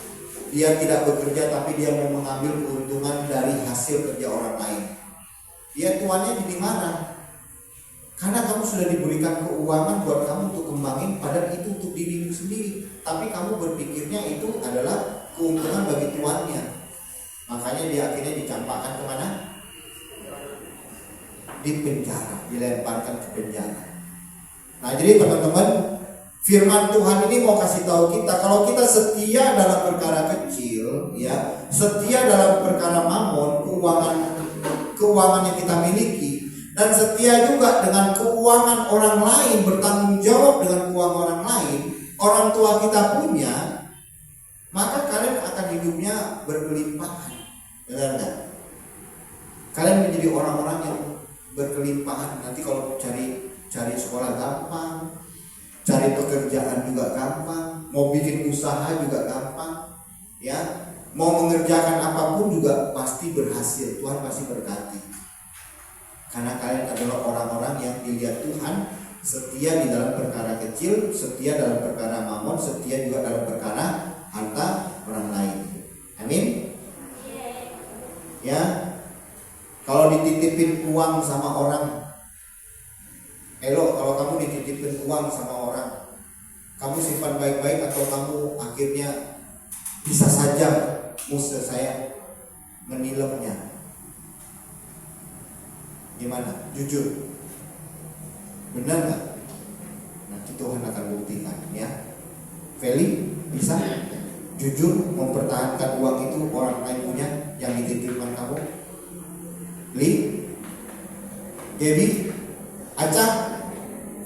Dia tidak bekerja tapi dia mau mengambil keuntungan dari hasil kerja orang lain. Dia tuannya jadi marah. Karena kamu sudah diberikan keuangan buat kamu untuk kembangin, dan itu untuk dirimu sendiri, tapi kamu berpikirnya itu adalah keuntungan bagi tuannya. Makanya dia akhirnya dicampakkan kemana? Di penjara, dilemparkan ke penjara. Nah, jadi teman-teman, firman Tuhan ini mau kasih tahu kita, kalau kita setia dalam perkara kecil, ya, setia dalam perkara mamon, keuangan yang kita miliki, dan setia juga dengan keuangan orang lain, bertanggung jawab dengan keuangan orang lain, orang tua kita punya, maka kalian akan hidupnya berkelimpahan. Benar enggak? Kalian menjadi orang-orang yang berkelimpahan. Nanti kalau cari sekolah gampang, cari pekerjaan juga gampang, mau bikin usaha juga gampang, ya, mau mengerjakan apapun juga pasti berhasil. Tuhan pasti berkati. Karena kalian adalah orang-orang yang dilihat Tuhan setia di dalam perkara kecil, setia dalam perkara mamon, setia juga dalam perkara harta orang lain. Amin. Ya, kalau dititipin uang sama orang, kalau kamu dititipin uang sama orang, kamu simpan baik-baik atau kamu akhirnya bisa saja musuh saya menilamnya. Gimana? Jujur, benar nggak? Nanti Tuhan akan buktikan, ya. Feli bisa jujur mempertahankan uang itu orang lain punya yang dititipkan kamu? Li, Gaby, Aca,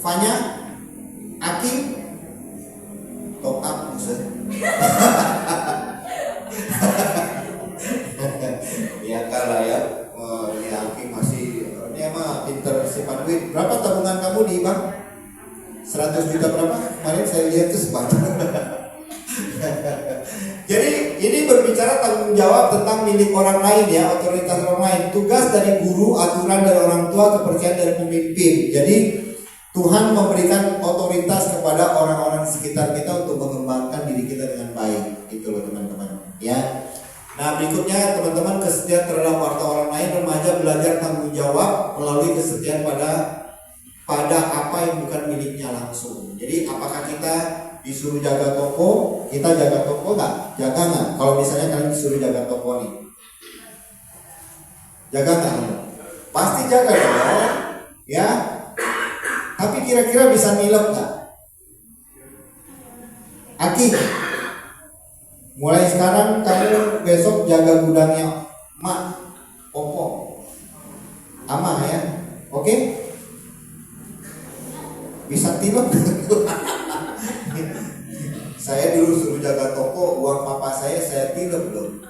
Fanya, Aki, top up musuh. Ya kalah ya. Ini Aki masih, ini mah pinter simpan duit. Berapa tabungan kamu di bank? 100 juta berapa? Kemarin saya lihat itu sebanyak. Jadi ini berbicara tanggung jawab tentang milik orang lain, ya, otoritas orang lain. Tugas dari guru, aturan dari orang tua, kepercayaan dari pemimpin. Jadi Tuhan memberikan otoritas kepada orang-orang di sekitar kita untuk mengembangkan diri kita dengan baik. Itu loh teman-teman, ya. Nah, berikutnya teman-teman, kesetiaan terhadap harta orang lain. Remaja belajar tanggung jawab melalui kesetiaan pada apa yang bukan miliknya langsung. Jadi apakah kita disuruh jaga toko, kita jaga toko nggak? Jaga nggak? Kalau misalnya kalian disuruh jaga toko nih, jaga nggak? Pasti jaga dong, ya. Tapi kira-kira bisa nilep nggak? Aki, mulai sekarang kamu besok jaga gudangnya Mak, Opo, Ama, ya, oke? Bisa tilep? Saya dulu suruh jaga toko, uang papa saya tilep loh,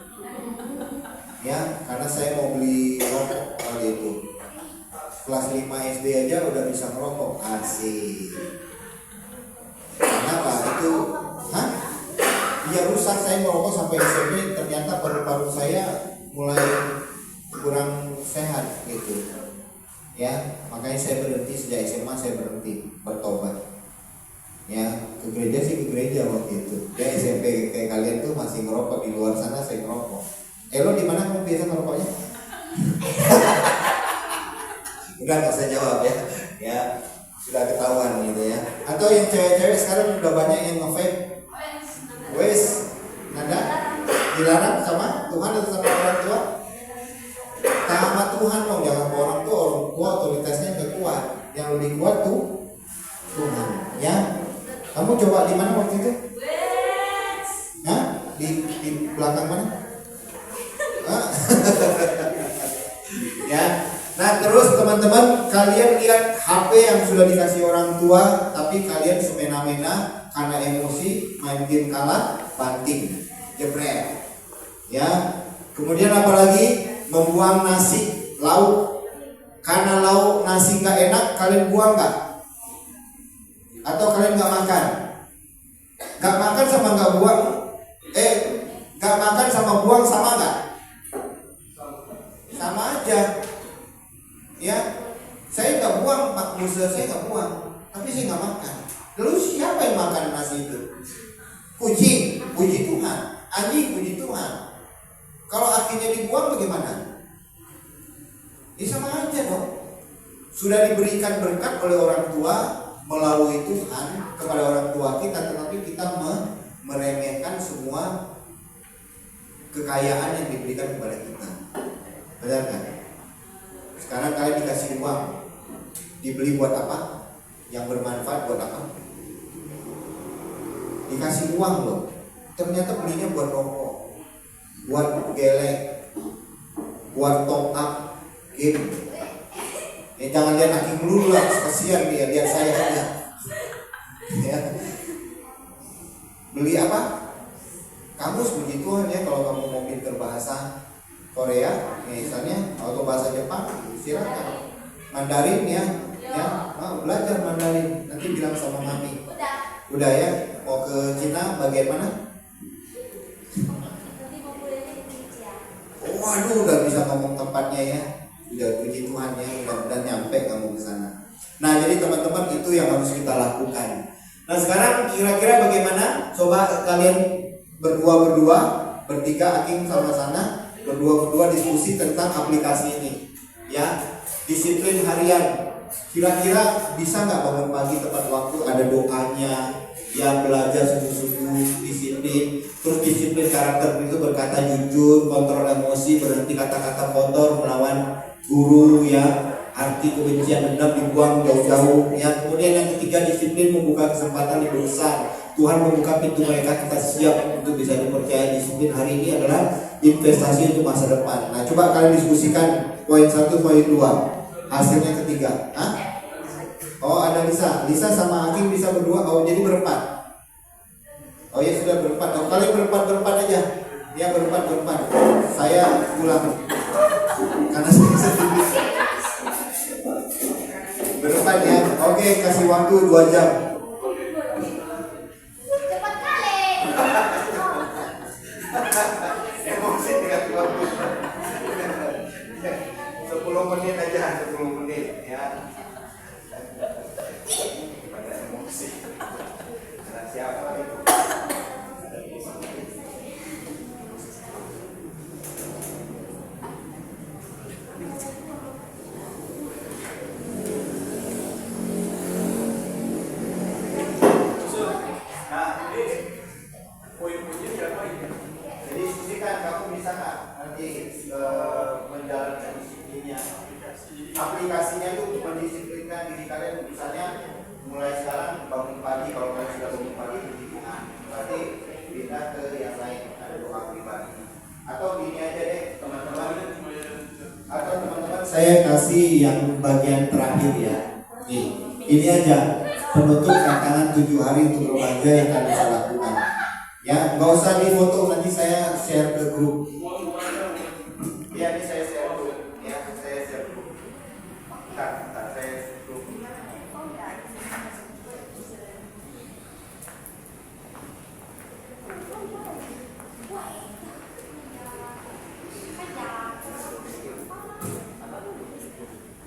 ya, karena saya mau beli rokok kali itu. Kelas 5 SD aja udah bisa ngerokok, asik. Kenapa itu? Hah? Iya, rusak. Saya ngerokok sampai SMP, ternyata paru-paru saya mulai kurang sehat gitu, ya. Makanya saya berhenti sejak SMA, saya berhenti, bertobat. Ya, ke gereja sih ke gereja waktu itu. Ya, SMP kayak kalian tuh masih ngerokok, di luar sana saya ngerokok. Lo di mana kamu biasa ngerokoknya? Udah nggak usah jawab, ya. Ya, sudah ketahuan gitu, ya. Atau yang cewek-cewek sekarang udah banyak yang nge-vape. Wes, nada dilarang sama Tuhan atau sama orang tua? Sama Tuhan dong, jangan sama orang tua otoritasnya nggak kuat. Yang lebih kuat tuh Tuhan, ya. Kamu coba di mana waktu itu? Hah? Di belakang mana? Ya. Nah, terus teman-teman, kalian lihat HP yang sudah dikasih orang tua, tapi kalian semena-mena karena emosi main game kalah, banting, jebret. Ya. Kemudian apalagi membuang nasi, lauk. Karena lauk nasi nggak enak, kalian buang nggak? Atau kalian nggak makan? Nggak makan sama nggak buang? Nggak makan sama buang sama nggak? Sama aja. Ya, saya nggak buang, Pak Musa, saya nggak buang, tapi saya nggak makan. Lalu siapa yang makan nasi itu? Puji Tuhan. Anjing puji Tuhan. Kalau akhirnya dibuang bagaimana? Ya sama aja dong. Sudah diberikan berkat oleh orang tua, melalui Tuhan kepada orang tua kita, tetapi kita meremehkan semua kekayaan yang diberikan kepada kita. Benar kan? Sekarang kalian dikasih uang, dibeli buat apa? Yang bermanfaat buat apa? Dikasih uang loh, ternyata belinya buat rokok, buat gelek, buat top up game. Jangan lihat aking dulu lah, kasihan dia, lihat saya aja. Ya. Beli apa? Kamus puji Tuhan ya, kalau kamu mau pinter bahasa Korea, misalnya atau bahasa Jepang, silakan. Mandarin ya, mau belajar Mandarin, nanti bilang sama mami. Udah ya, mau ke Cina bagian mana? Oh, waduh, udah bisa ngomong tempatnya ya. Udah puji Tuhan ya, mudah-mudahan nyampe kamu ke sana. Nah, jadi teman-teman itu yang harus kita lakukan. Nah, sekarang kira-kira bagaimana? Coba kalian berdua, bertiga, Aking sama sana, berdua diskusi tentang aplikasi ini. Ya, disiplin harian. Kira-kira bisa nggak bangun pagi tepat waktu, ada doanya, ya belajar sungguh-sungguh, disiplin. Terus disiplin karakter itu berkata jujur, kontrol emosi, berhenti kata-kata kotor, melawan guru ya, arti kebencian dendam dibuang jauh-jauh ya. Kemudian yang ketiga, disiplin membuka kesempatan di besar. Tuhan membuka pintu mereka, kita siap untuk bisa dipercaya. Disiplin hari ini adalah investasi untuk masa depan. Nah, coba kalian diskusikan poin 1, poin 2, hasilnya ketiga. Hah? Oh, ada Lisa sama Aking bisa berdua. Oh, jadi berempat. Oh ya, sudah berempat. Oh, kalian berempat aja. Ya, berempat. Saya pulang karena saya sendiri. Berempat ya. Oke, kasih waktu 2 jam. Cepat kali. Emosi dikasih waktu. 10 menit aja, 10 menit ya. Pada emosi. Karena siapa itu? Menjalankan disiplinnya, aplikasinya itu untuk mendisiplinkan diri kalian. Misalnya mulai sekarang bangun pagi, kalau kalian sudah bangun pagi berarti pindah ke yang lain, ada doa pribadi. Atau gini aja deh teman-teman, saya kasih yang bagian terakhir ya. Nih, ini aja penutup tantangan 7 hari untuk remaja yang kalian bisa lakukan. Ya, nggak usah difoto, nanti saya share ke grup. Ya, ini saya share dulu. Ya, saya share dulu. Bentar, saya share dulu.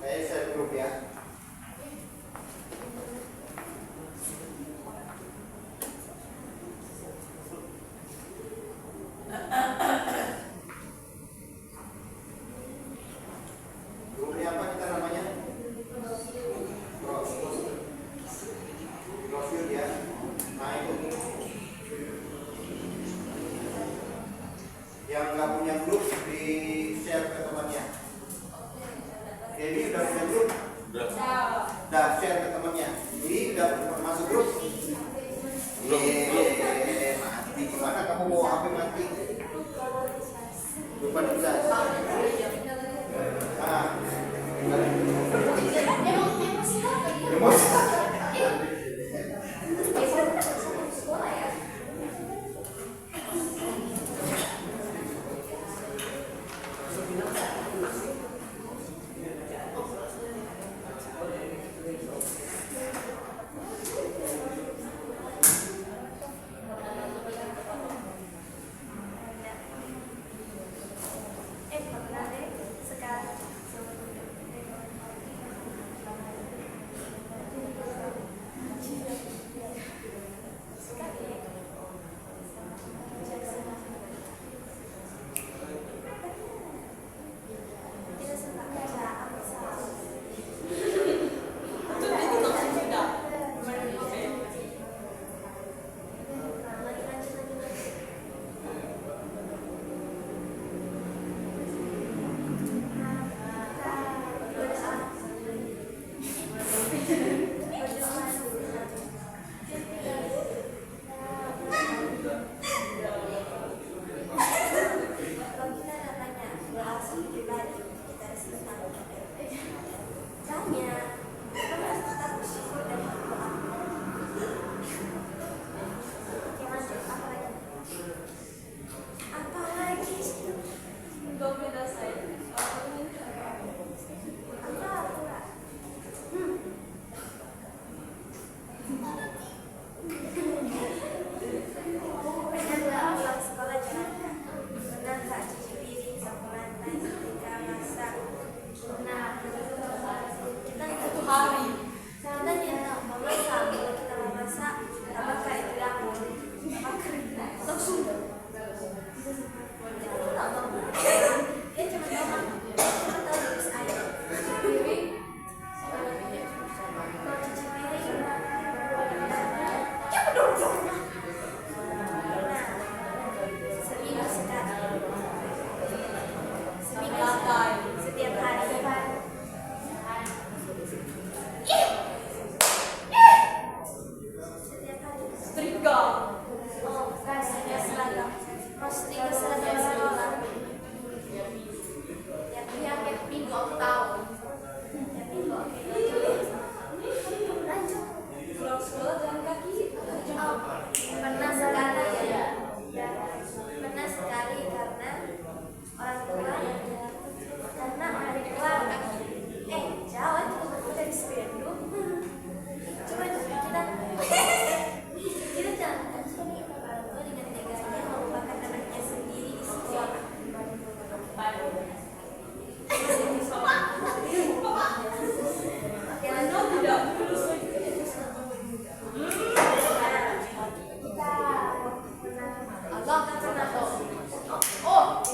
Saya share grup ya. Grupnya apa kita namanya? Brosur ya. Nah, itu yang nggak punya grup di share ke temannya. Jadi udah punya grup? Udah share ke temannya. Jadi udah masuk grup? Belum. Mati. Gimana kamu mau HP mati? Lupa dicas. Emosi. Seminggu sekali. Seminggu sekali. Setiap hari. Setiap hari. Setrika. Oh, rasanya seragam. Mesti ke seragam sekolah. Tiap minggu aku tahu. Tiap minggu. Oke, lanjut. Pulang sekolah jalan kaki. Oh, pernah sekali ya. Pernah sekali karena orang tua jauh itu dari sepeda. Coba kita jangan suami orang tua dengan teganya melupakan anaknya sendiri di sekolah. Oke, lanjut. Tidak lulus lagi. Allah pernah tahu. Oh,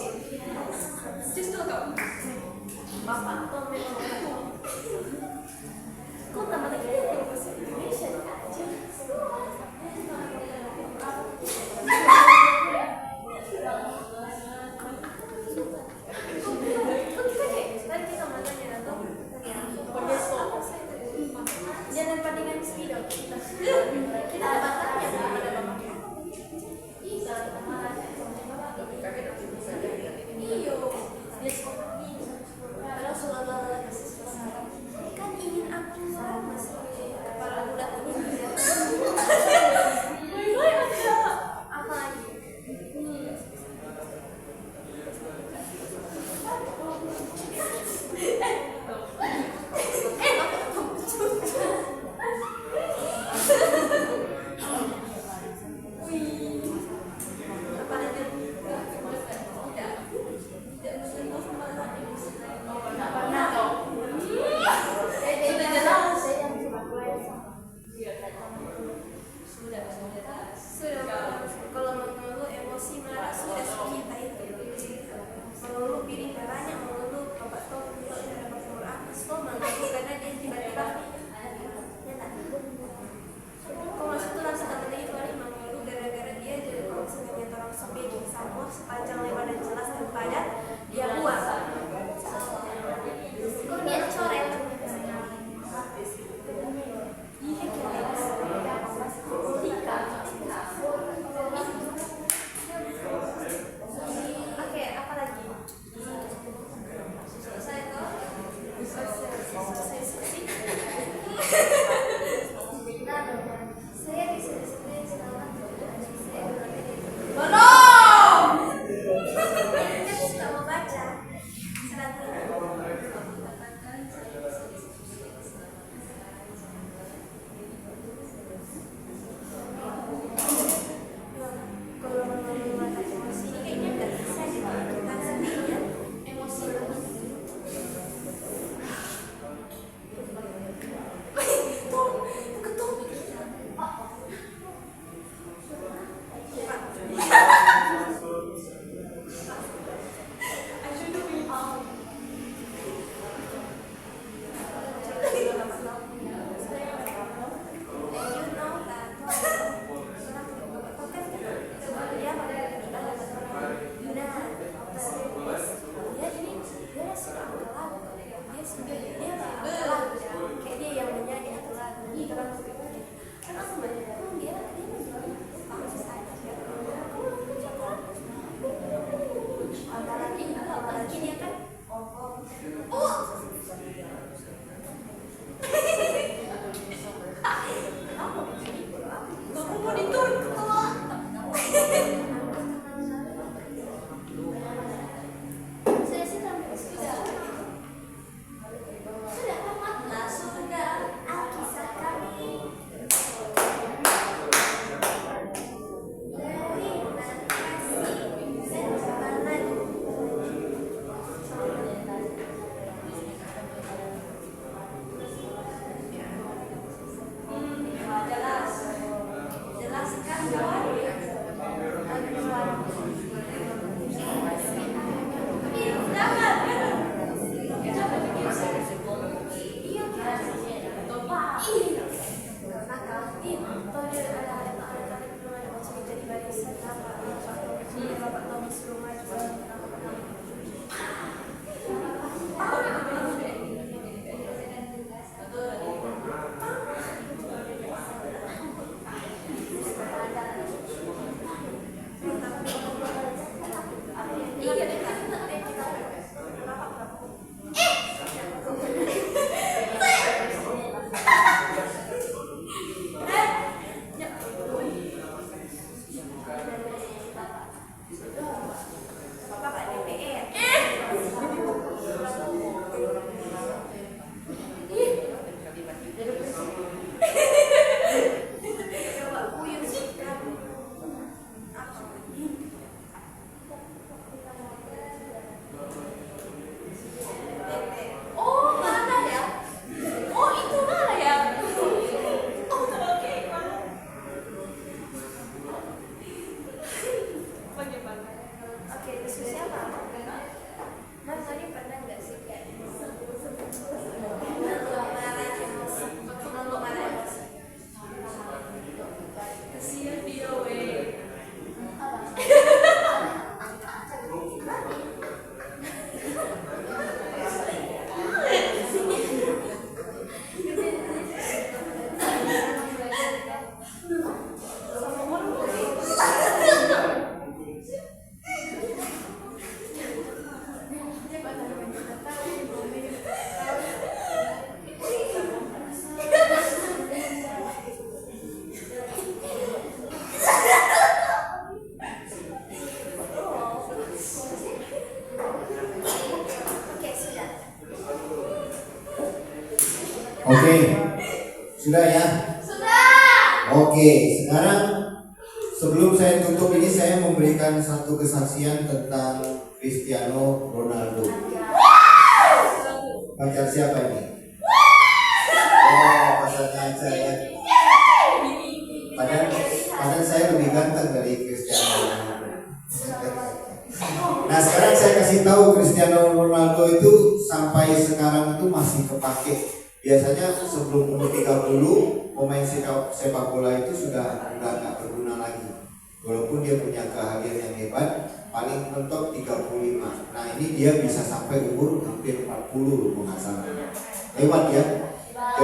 justru kau. Bapak tuh memang kok nama lagi dia bahasa Indonesia aja. Tadi kita matanya atau jangan bandingkan speedo kita ada batasnya ada bapaknya. Iyo, Rasulullah kan ingin aku sama kepala budak ini. Apa lagi? Apa lagi? Pernah tahu. Sudah jelas saya yang cuma sudah kalau mengeluh emosi marah sudah kita itu mengeluh piring darahnya mengeluh bapak tuh untuk dapat nomor apa tuh mengeluh karena dia tiba-tiba kok masuk tuh langsung kata lagi kali mengeluh gara-gara dia jadi kalau misalnya orang sepi sampah sepanjang lebar dan jelas dan padat dia buang kok dia coret. Oke, apa lagi? Selesai toh? Selesai. Saya disini sekarang. Saya suka membaca. Kalau mengeluarkan emosi ini kayaknya nggak bisa kita sendiri ya. Emosi Sudah ya? Sudah. Oke, sekarang sebelum saya tutup ini saya memberikan satu kesaksian tentang Cristiano Ronaldo. Pacar siapa ini? Oh, pacarnya aja ya. Padahal saya lebih ganteng dari Cristiano Ronaldo. Nah, sekarang saya kasih tahu Cristiano Ronaldo itu sampai sekarang itu masih kepake. Biasanya sebelum umur 30 pemain sepak bola itu sudah nggak berguna lagi. Walaupun dia punya keahlian yang hebat, paling mentok 35. Nah, ini dia bisa sampai umur hampir 40 kalau nggak salah. Lewat ya.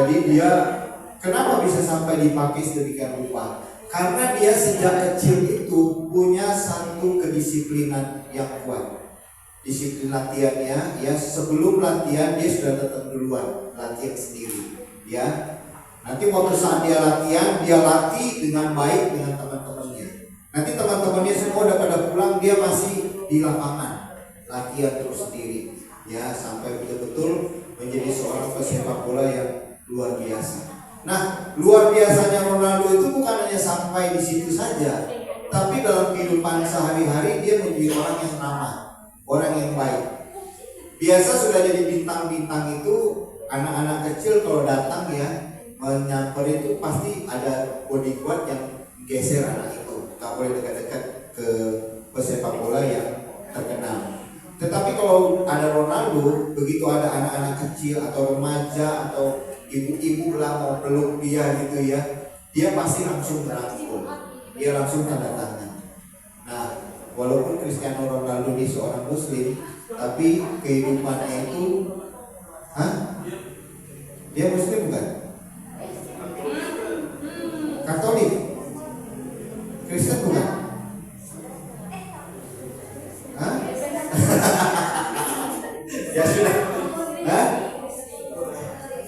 Jadi dia kenapa bisa sampai dipakai sedemikian rupa? Karena dia sejak kecil itu punya satu kedisiplinan yang kuat. Disiplin latihannya ya, sebelum latihan dia sudah datang duluan latihan sendiri ya. Nanti waktu saat dia latihan, dia latih dengan baik dengan teman-temannya. Nanti teman-temannya semua udah pada pulang, dia masih di lapangan latihan terus sendiri ya, sampai betul-betul menjadi seorang pesepak bola yang luar biasa. Nah, luar biasanya Ronaldo itu bukan hanya sampai di situ saja, tapi dalam kehidupan sehari-hari dia menjadi orang yang ramah, orang yang baik. Biasa sudah jadi bintang-bintang itu, anak-anak kecil kalau datang ya menyamper itu pasti ada bodyguard yang geser anak itu, tak boleh dekat-dekat ke pesepak bola yang terkenal. Tetapi kalau ada Ronaldo, begitu ada anak-anak kecil atau remaja atau ibu-ibu lah mau peluk dia gitu ya, dia pasti langsung merangkul, dia langsung tanda tangan. Nah, walaupun Cristiano Ronaldo ini seorang Muslim, tapi kehidupannya itu, dia Muslim bukan? Katolik? Kristen bukan? Ya sudah.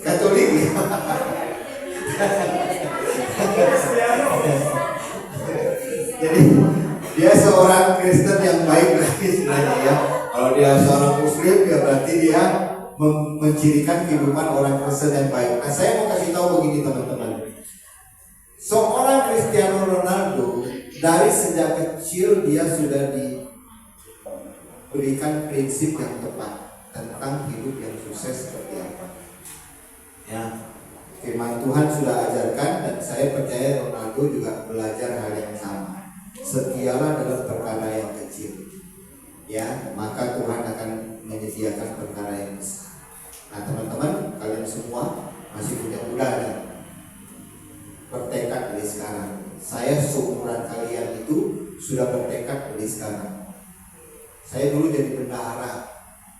Katolik ya. Jadi dia seorang Kristen yang baik lagi sebenarnya ya. Kalau dia seorang Muslim ya berarti dia mencirikan kehidupan orang Kristen yang baik. Nah, saya mau kasih tahu begini teman-teman. Seorang Cristiano Ronaldo dari sejak kecil dia sudah diberikan prinsip yang tepat tentang hidup yang sukses seperti apa. Ya, firman Tuhan sudah ajarkan dan saya percaya Ronaldo juga belajar hal yang sama. Setialah dalam perkara yang kecil, ya, maka Tuhan akan menyediakan perkara yang besar. Nah teman-teman, kalian semua masih punya muda nih, bertekad dari sekarang. Saya seumuran kalian itu sudah bertekad dari sekarang. Saya dulu jadi bendahara,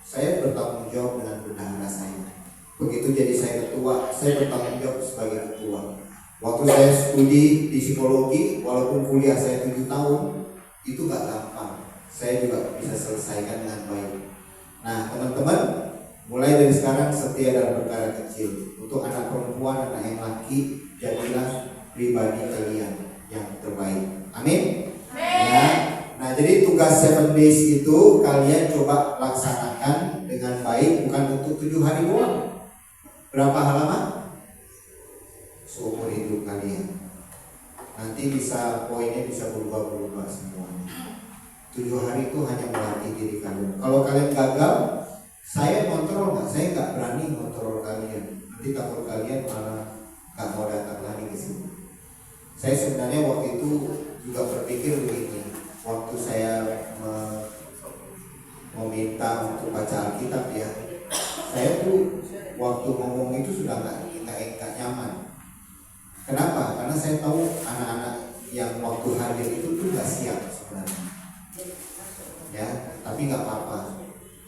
saya bertanggung jawab dengan bendahara saya. Begitu jadi saya ketua, saya bertanggung jawab sebagai ketua. Waktu saya studi di psikologi, walaupun kuliah saya 7 tahun, itu gak gampang. Saya juga bisa selesaikan dengan baik. Nah teman-teman, mulai dari sekarang setia dalam perkara kecil. Untuk anak perempuan, anak yang laki, jadilah pribadi kalian yang terbaik. Amin. Ya. Nah jadi tugas 7 days itu kalian coba laksanakan dengan baik, bukan untuk 7 hari doang. Berapa halaman? Seumur hidup kalian. Nanti bisa poinnya bisa berubah-berubah semuanya. 7 hari itu hanya melatih diri kalian. Kalau kalian gagal, saya kontrol nggak? Saya nggak berani kontrol kalian. Nanti takut kalian malah nggak mau datang lagi ke sini. Saya sebenarnya waktu itu juga berpikir begini. Waktu saya meminta untuk baca Alkitab ya, saya tuh waktu ngomong itu sudah nggak nyaman. Kenapa? Karena saya tahu anak-anak yang waktu hadir itu tuh nggak siap sebenarnya. Ya, tapi nggak apa-apa.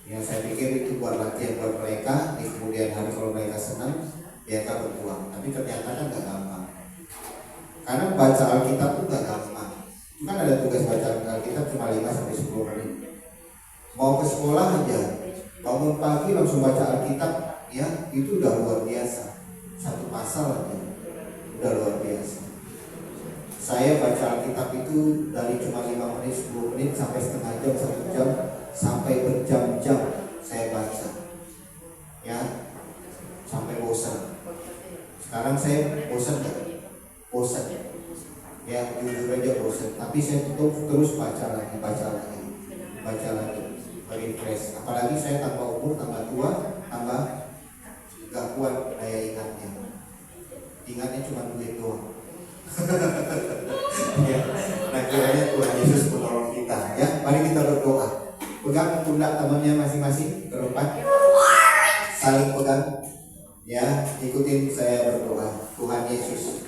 Ya, saya pikir itu buat latihan buat mereka. Di kemudian hari kalau mereka senang, mereka berjuang. Tapi ternyata kan nggak gampang. Karena baca Alkitab tuh nggak gampang. Itu kan ada tugas baca Alkitab cuma 5-10 menit. Mau ke sekolah aja, bangun pagi langsung baca Alkitab, ya itu udah luar biasa. 1 pasal aja udah luar biasa. Saya baca Alkitab itu dari cuma 5 menit, 10 menit sampai setengah jam, 1 jam, sampai berjam-jam saya baca, ya sampai bosan. Sekarang saya bosan bosan kan? Bosan ya, jujur aja bosan. Tapi saya terus baca lagi, refresh. Apalagi saya tambah umur, tambah tua, tambah gak kuat daya ingatnya cuma duit doang. Ya, nah kiranya Tuhan Yesus menolong kita ya. Mari kita berdoa. Pegang pundak temannya masing-masing ke depan, saling pegang ya, ikutin saya berdoa. Tuhan Yesus,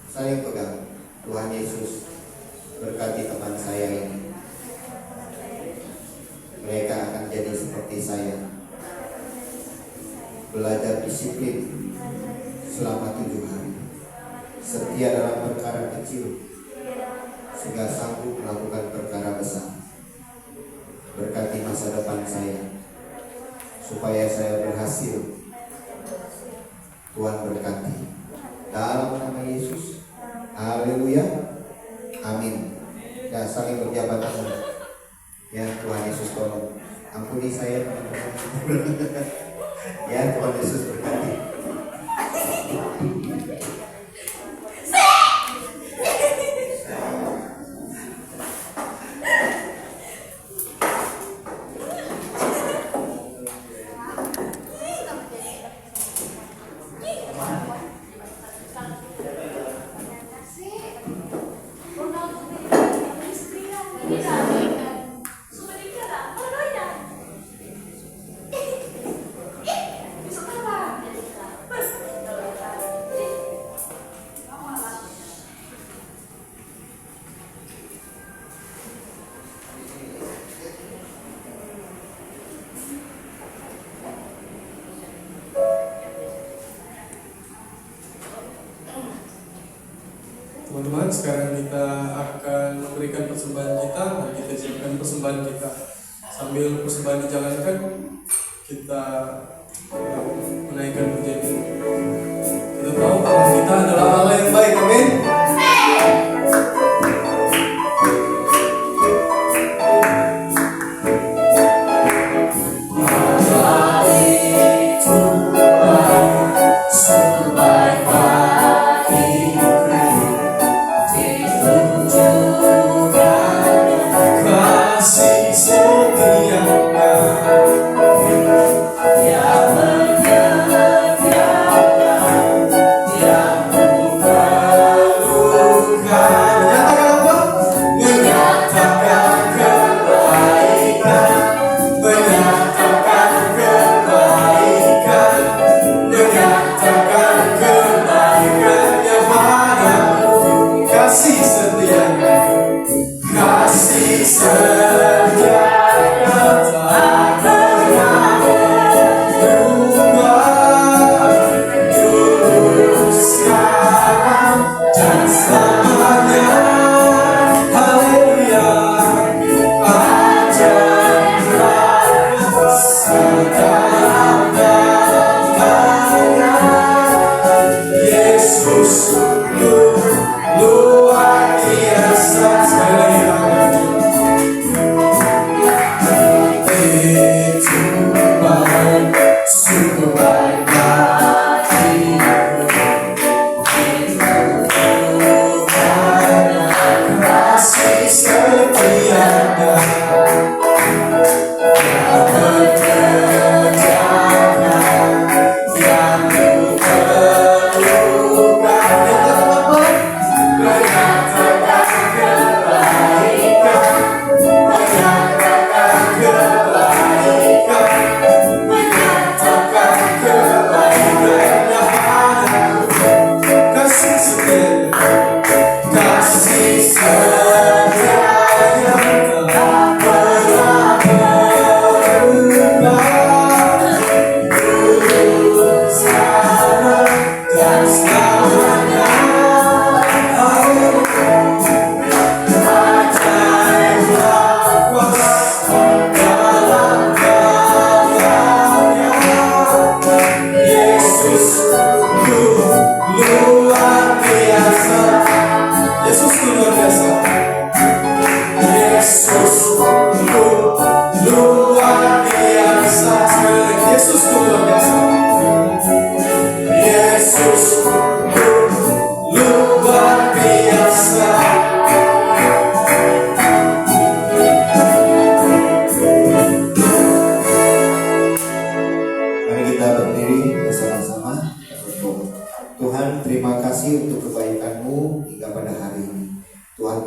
saling pegang. Tuhan Yesus, berkati teman saya ini, mereka akan jadi seperti saya, belajar disiplin selama 7 hari, setia dalam perkara kecil sehingga sanggup melakukan perkara besar. Berkati masa depan saya supaya saya berhasil. Tuhan berkati dalam nama Yesus. Haleluya, amin. Ya, saling berjabat tangan ya. Tuhan Yesus tolong ampuni saya teman-teman. Ya, Tuhan Yesus berkati. Teman-teman, sekarang kita akan memberikan persembahan kita. Mari kita siapkan persembahan kita. Sambil persembahan dijalankan, kita menaikkan pujian. Kita tahu bahwa kita adalah Allah yang baik, amin. Yang menyediakan, yang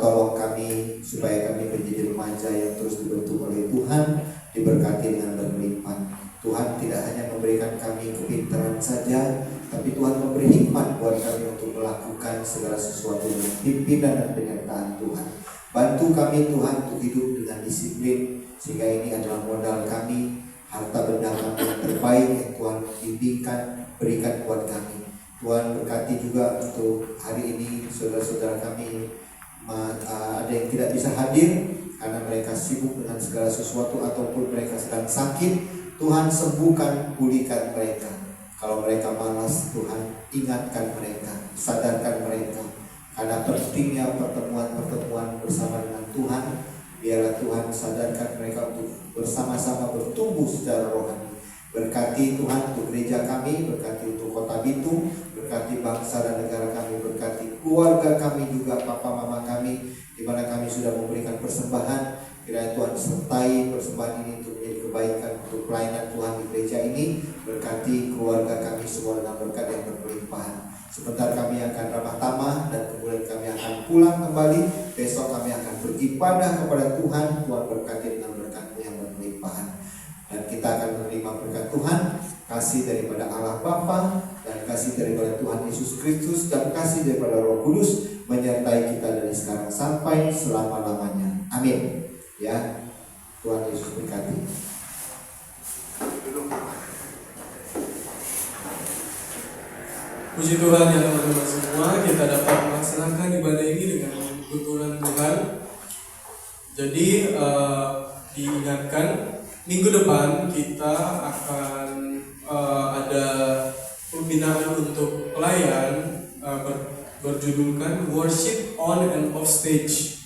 tolong kami supaya kami menjadi remaja yang terus dibentuk oleh Tuhan, diberkati dengan berlimpah. Tuhan tidak hanya memberikan kami kepintaran saja, tapi Tuhan memberi hikmat buat kami untuk melakukan segala sesuatu dengan pimpinan dan penyertaan Tuhan. Bantu kami Tuhan untuk hidup dengan disiplin, sehingga ini adalah modal kami, harta benda kami yang terbaik yang Tuhan bimbingkan, berikan buat kami. Tuhan berkati juga untuk hari ini saudara-saudara kami, ada yang tidak bisa hadir karena mereka sibuk dengan segala sesuatu ataupun mereka sedang sakit. Tuhan sembuhkan, pulihkan mereka. Kalau mereka malas, Tuhan ingatkan mereka, sadarkan mereka. Karena pentingnya pertemuan-pertemuan bersama dengan Tuhan, biarlah Tuhan sadarkan mereka untuk bersama-sama bertumbuh secara rohani. Berkati Tuhan untuk gereja kami, berkati untuk kota Bitung, berkati bangsa dan negara kami, berkati keluarga kami juga, papa mama kami, di mana kami sudah memberikan persembahan. Kiranya Tuhan sertai persembahan ini untuk menjadi kebaikan untuk pelayanan Tuhan di gereja ini. Berkati keluarga kami semua dengan berkat yang berlimpahan. Sebentar kami akan ramah tamah dan kemudian kami akan pulang kembali. Besok kami akan beribadah kepada Tuhan. Tuhan berkati dengan berkat-Mu yang berlimpahan. Dan kita akan menerima berkat Tuhan, kasih daripada Allah Bapa, dan kasih daripada Tuhan Yesus Kristus, dan kasih daripada Roh Kudus menyertai kita dari sekarang sampai selama-lamanya. Amin. Ya, Tuhan Yesus berkati. Puji Tuhan ya teman-teman semua, kita dapat melaksanakan ibadah ini dengan tuntunan Tuhan. Jadi diingatkan minggu depan kita akan ada pembinaan untuk pelayan berjudulkan Worship on and Off Stage.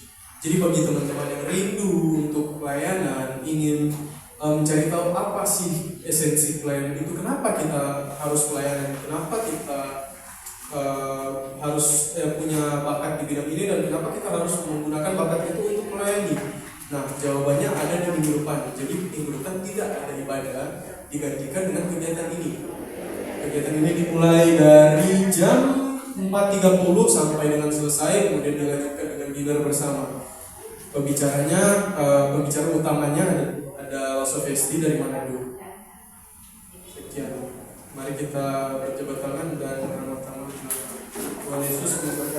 Jadi bagi teman-teman yang rindu untuk pelayanan, ingin mencari tahu apa sih esensi pelayanan itu, kenapa kita harus pelayanan, kenapa kita harus punya bakat di bidang ini, dan kenapa kita harus menggunakan bakat itu untuk melayani. Nah, jawabannya ada di minggu depan. Jadi minggu depan tidak ada ibadah, digantikan dengan kegiatan ini. Kegiatan ini dimulai dari jam 4.30 sampai dengan selesai, kemudian dilanjutkan dengan dinner bersama. Pembicara utamanya ada Sofesti dari Manado. Sekian. Mari kita berjabat tangan dan ramah tamah. Tuhan Yesus memberkati.